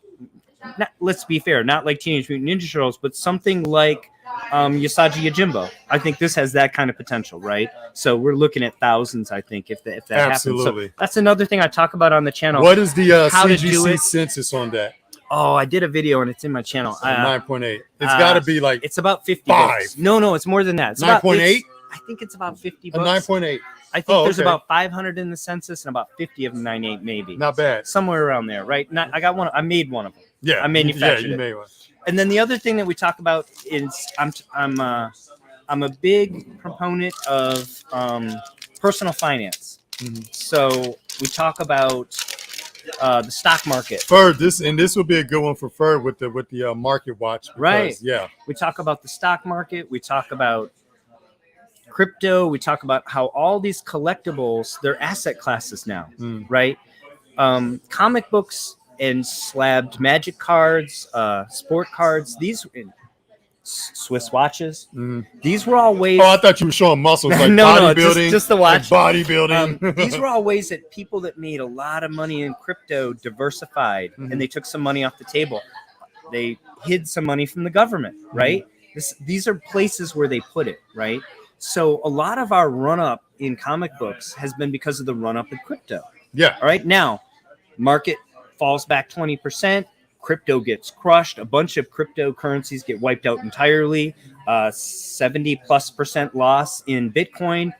let's be fair, not like Teenage Mutant Ninja Turtles, but something like Usagi Yojimbo. I think this has that kind of potential, right? So we're looking at thousands, I think, if that happens. So that's another thing I talk about on the channel. What is the CGC census on that? Oh, I did a video and it's in my channel. 9.8. It's got to be like it's about 50 5. books. No, it's more than that. 9.8. I think it's about 50 A books. 9.8. I think there's about 500 in the census and about 50 of them 9.8 maybe. Not bad. Somewhere around there, right? I got one. I made one of them. Yeah, I manufactured you it. made one. And then the other thing that we talk about is I'm a big proponent of personal finance. Mm-hmm. So we talk about the stock market. Ferg, this would be a good one for Ferg with the market watch. Because, right. Yeah. We talk about the stock market. We talk about crypto. We talk about how all these collectibles, they're asset classes now, right? Comic books and slabbed magic cards, sport cards, these Swiss watches. These were all ways. Oh, I thought you were showing muscles like no, bodybuilding. Just the watch. Like bodybuilding. These were all ways that people that made a lot of money in crypto diversified, and they took some money off the table. They hid some money from the government, right? These are places where they put it, right? So a lot of our run-up in comic books has been because of the run-up in crypto. Yeah. All right. Now, market falls back 20%. Crypto gets crushed. A bunch of cryptocurrencies get wiped out entirely. 70+% loss in Bitcoin.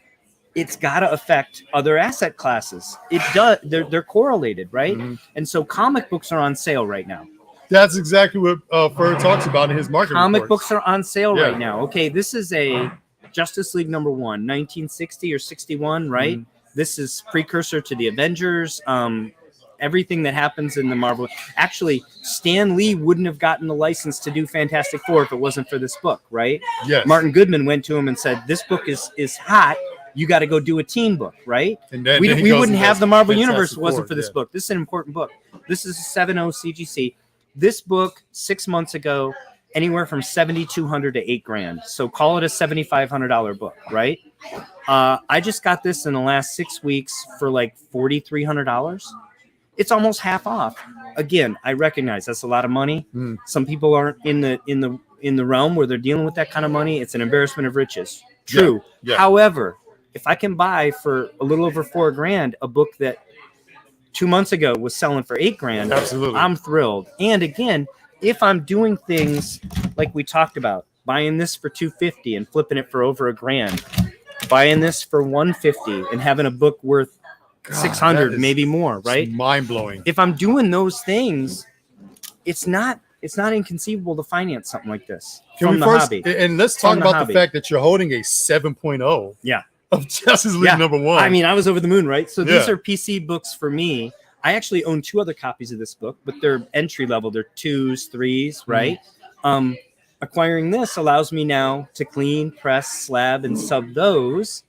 It's got to affect other asset classes. It does. They're correlated, right? And so comic books are on sale right now. That's exactly what Ferg talks about in his market Comic reports. books are on sale right now. Okay, this is a Justice League #1, 1960 or 61, right? This is precursor to the Avengers. Everything that happens in the Marvel. Actually, Stan Lee wouldn't have gotten the license to do Fantastic Four if it wasn't for this book, right? Yes. Martin Goodman went to him and said, "This book is hot. You got to go do a teen book, right?" And then we wouldn't have the Marvel Universe if it wasn't Four, for this book. This is an important book. This is a 7.0 CGC. This book 6 months ago, anywhere from $7,200 to $8,000. So call it a $7,500 book, right? I just got this in the last 6 weeks for like $4,300. It's almost half off. Again, I recognize that's a lot of money. Some people aren't in the realm where they're dealing with that kind of money. It's an embarrassment of riches. True. Yeah. However, if I can buy for a little over $4,000 a book that 2 months ago was selling for $8,000, absolutely, I'm thrilled. And again, if I'm doing things like we talked about, buying this for $250 and flipping it for over $1,000, buying this for $150 and having a book worth $600, maybe more, right? Mind blowing. If I'm doing those things, it's not inconceivable to finance something like this from the hobby. And let's talk about the fact that you're holding a 7.0. Yeah. Of Justice League #1. I mean, I was over the moon, right? So these are PC books for me. I actually own 2 other copies of this book, but they're entry level. They're 2s, 3s, right? Acquiring this allows me now to clean, press, slab, and sub those.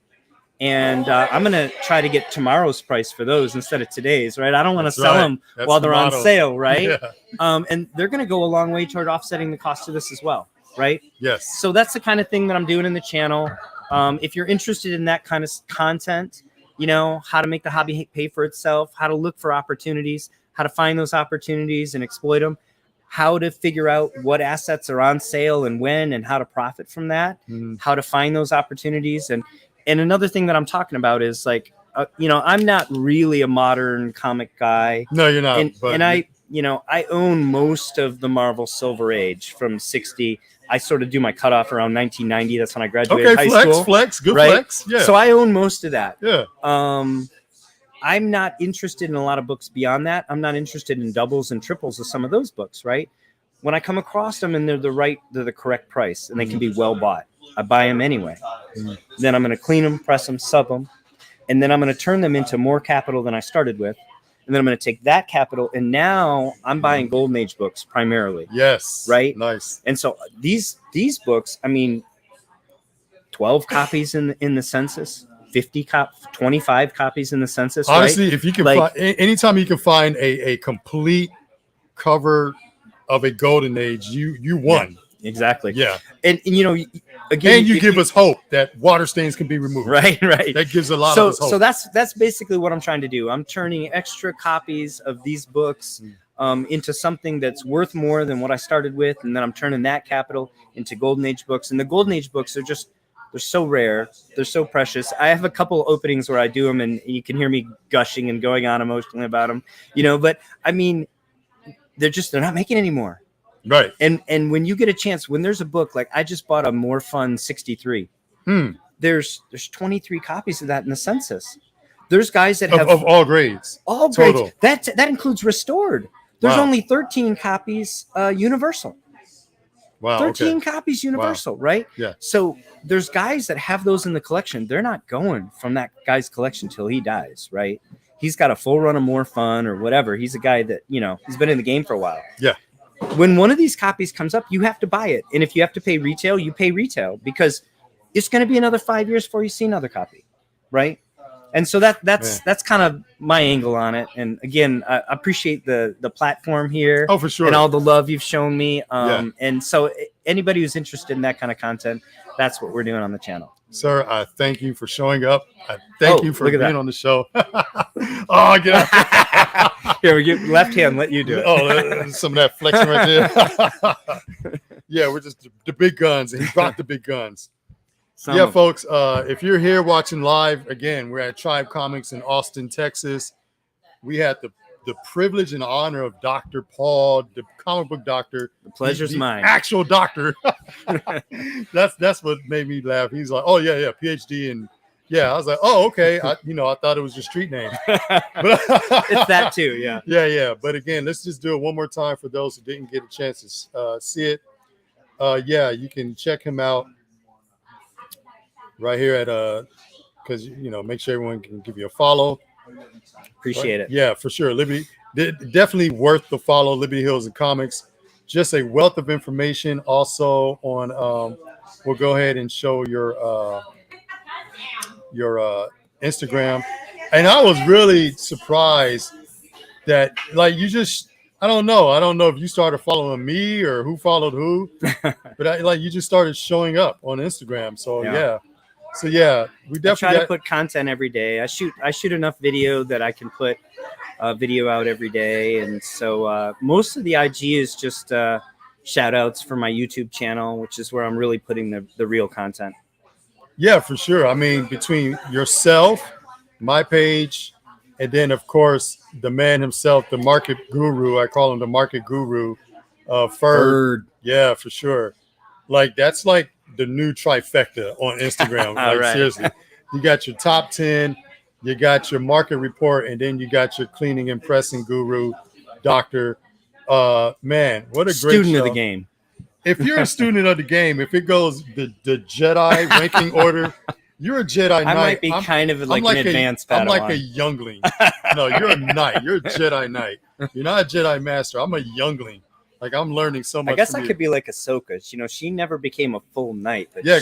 And I'm going to try to get tomorrow's price for those instead of today's, right? I don't want to sell them while they're on sale, right? And they're going to go a long way toward offsetting the cost of this as well. right? Yes. So that's the kind of thing that I'm doing in the channel. If you're interested in that kind of content, you know, how to make the hobby pay for itself, how to look for opportunities, how to find those opportunities and exploit them, how to figure out what assets are on sale and when, and how to profit from that, how to find those opportunities. And another thing that I'm talking about is like, you know, I'm not really a modern comic guy. No, you're not. And I, you know, I own most of the Marvel Silver Age from 60. I sort of do my cutoff around 1990. That's when I graduated high school. Good right? flex. Yeah. So I own most of that. Yeah. I'm not interested in a lot of books beyond that. I'm not interested in doubles and triples of some of those books, right? When I come across them and they're the correct price and they can be well bought, I buy them anyway. Then I'm going to clean them, press them, sub them, and then I'm going to turn them into more capital than I started with. And then I'm going to take that capital, and now I'm buying Golden Age books primarily. Yes. Right? Nice. And so these books, I mean, 12 copies in the census, 25 copies in the census. Honestly, right? if you can like, find, anytime you can find a complete cover of a Golden Age, you won. Yeah, exactly. Yeah. And you know, again, and you give us hope that water stains can be removed. Right. That gives a lot of us hope. So that's basically what I'm trying to do. I'm turning extra copies of these books into something that's worth more than what I started with, and then I'm turning that capital into Golden Age books. And the Golden Age books are just, they're so rare, they're so precious. I have a couple openings where I do them, and you can hear me gushing and going on emotionally about them, you know. But I mean, they're not making anymore. Right. And when you get a chance, when there's a book, like I just bought a More Fun 63. There's 23 copies of that in the census. There's guys that have of all grades. All total. grades. That includes restored. There's only 13 copies universal. Wow. 13 copies universal, right? Yeah. So there's guys that have those in the collection. They're not going from that guy's collection till he dies, right? He's got a full run of More Fun or whatever. He's a guy that, you know, he's been in the game for a while. Yeah. When one of these copies comes up, you have to buy it. And if you have to pay retail, you pay retail, because it's going to be another 5 years before you see another copy, right? And so that's kind of my angle on it. And again, I appreciate the platform here. Oh, for sure. And all the love you've shown me. And so anybody who's interested in that kind of content, that's what we're doing on the channel. Sir, I thank you for showing up. I thank you for being on the show. Get out. Here, we get left hand, let you do it. Oh, some of that flexing right there. Yeah, we're just the big guns. And he brought the big guns. Yeah, folks, if you're here watching live, again, we're at Tribe Comics in Austin, Texas. We had the privilege and honor of Dr. Paul, the comic book doctor. The pleasure's mine. Actual doctor. That's what made me laugh. He's like, oh, yeah, PhD. And yeah, I was like, oh, okay. I thought it was your street name. But it's that too, yeah. Yeah. But again, let's just do it one more time for those who didn't get a chance to see it. Yeah, you can check him out right here at because make sure everyone can give you a follow. Appreciate it. Yeah, for sure. Liberty, definitely worth the follow. Liberty Hills and Comics, just a wealth of information. Also on we'll go ahead and show your Instagram. And I was really surprised that, like, you just, I don't know if you started following me or who followed who, but you just started showing up on Instagram. So yeah. So yeah, we definitely try to put content every day. I shoot enough video that I can put a video out every day, and so most of the IG is just shout outs for my YouTube channel, which is where I'm really putting the real content. Yeah, for sure. I mean, between yourself, my page, and then of course the man himself, the market guru. I call him the market guru, Ferd. Yeah, for sure. Like that's like the new trifecta on Instagram. Like, right. Seriously, you got your top 10, you got your market report, and then you got your cleaning and pressing guru, doctor. Man, what a great student show. of the game. If you're a student of the game, if it goes the Jedi ranking order, you're a Jedi Knight. I might be kind of like an advanced Padawan. I'm like a youngling. No, you're a knight. You're a Jedi Knight. You're not a Jedi Master. I'm a youngling. Like, I'm learning so much. I guess I could be like Ahsoka. She never became a full knight. But yeah,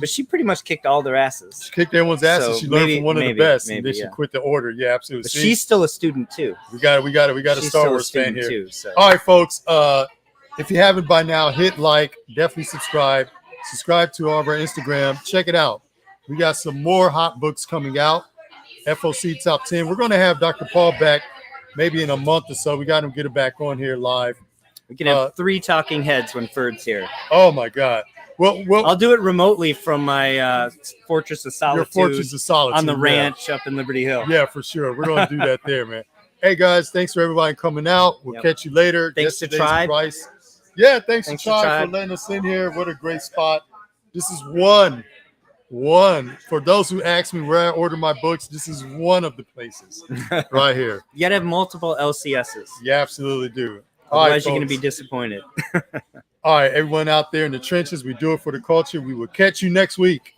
but she pretty much kicked all their asses. She kicked everyone's asses. So she learned from one of the best, and then she quit the order. Yeah, absolutely. But she's still a student too. We got a Star Wars fan here. Too, so. All right, folks. If you haven't by now, hit like, definitely subscribe. Subscribe to all of our Instagram. Check it out. We got some more hot books coming out. FOC Top 10. We're going to have Dr. Paul back maybe in a month or so. We got him get it back on here live. We can have 3 talking heads when Ferd's here. Oh, my God. Well, I'll do it remotely from my Fortress of Solitude. Your Fortress of Solitude. On the ranch up in Liberty Hill. Yeah, for sure. We're going to do that there, man. Hey, guys, thanks for everybody coming out. We'll catch you later. Thanks to Tribe. Yeah, thanks to Tribe for letting us in here. What a great spot. This is one. For those who ask me where I order my books, this is one of the places right here. You got to have multiple LCSs. You absolutely do. Otherwise, you're going to be disappointed. All right, everyone out there in the trenches, we do it for the culture. We will catch you next week.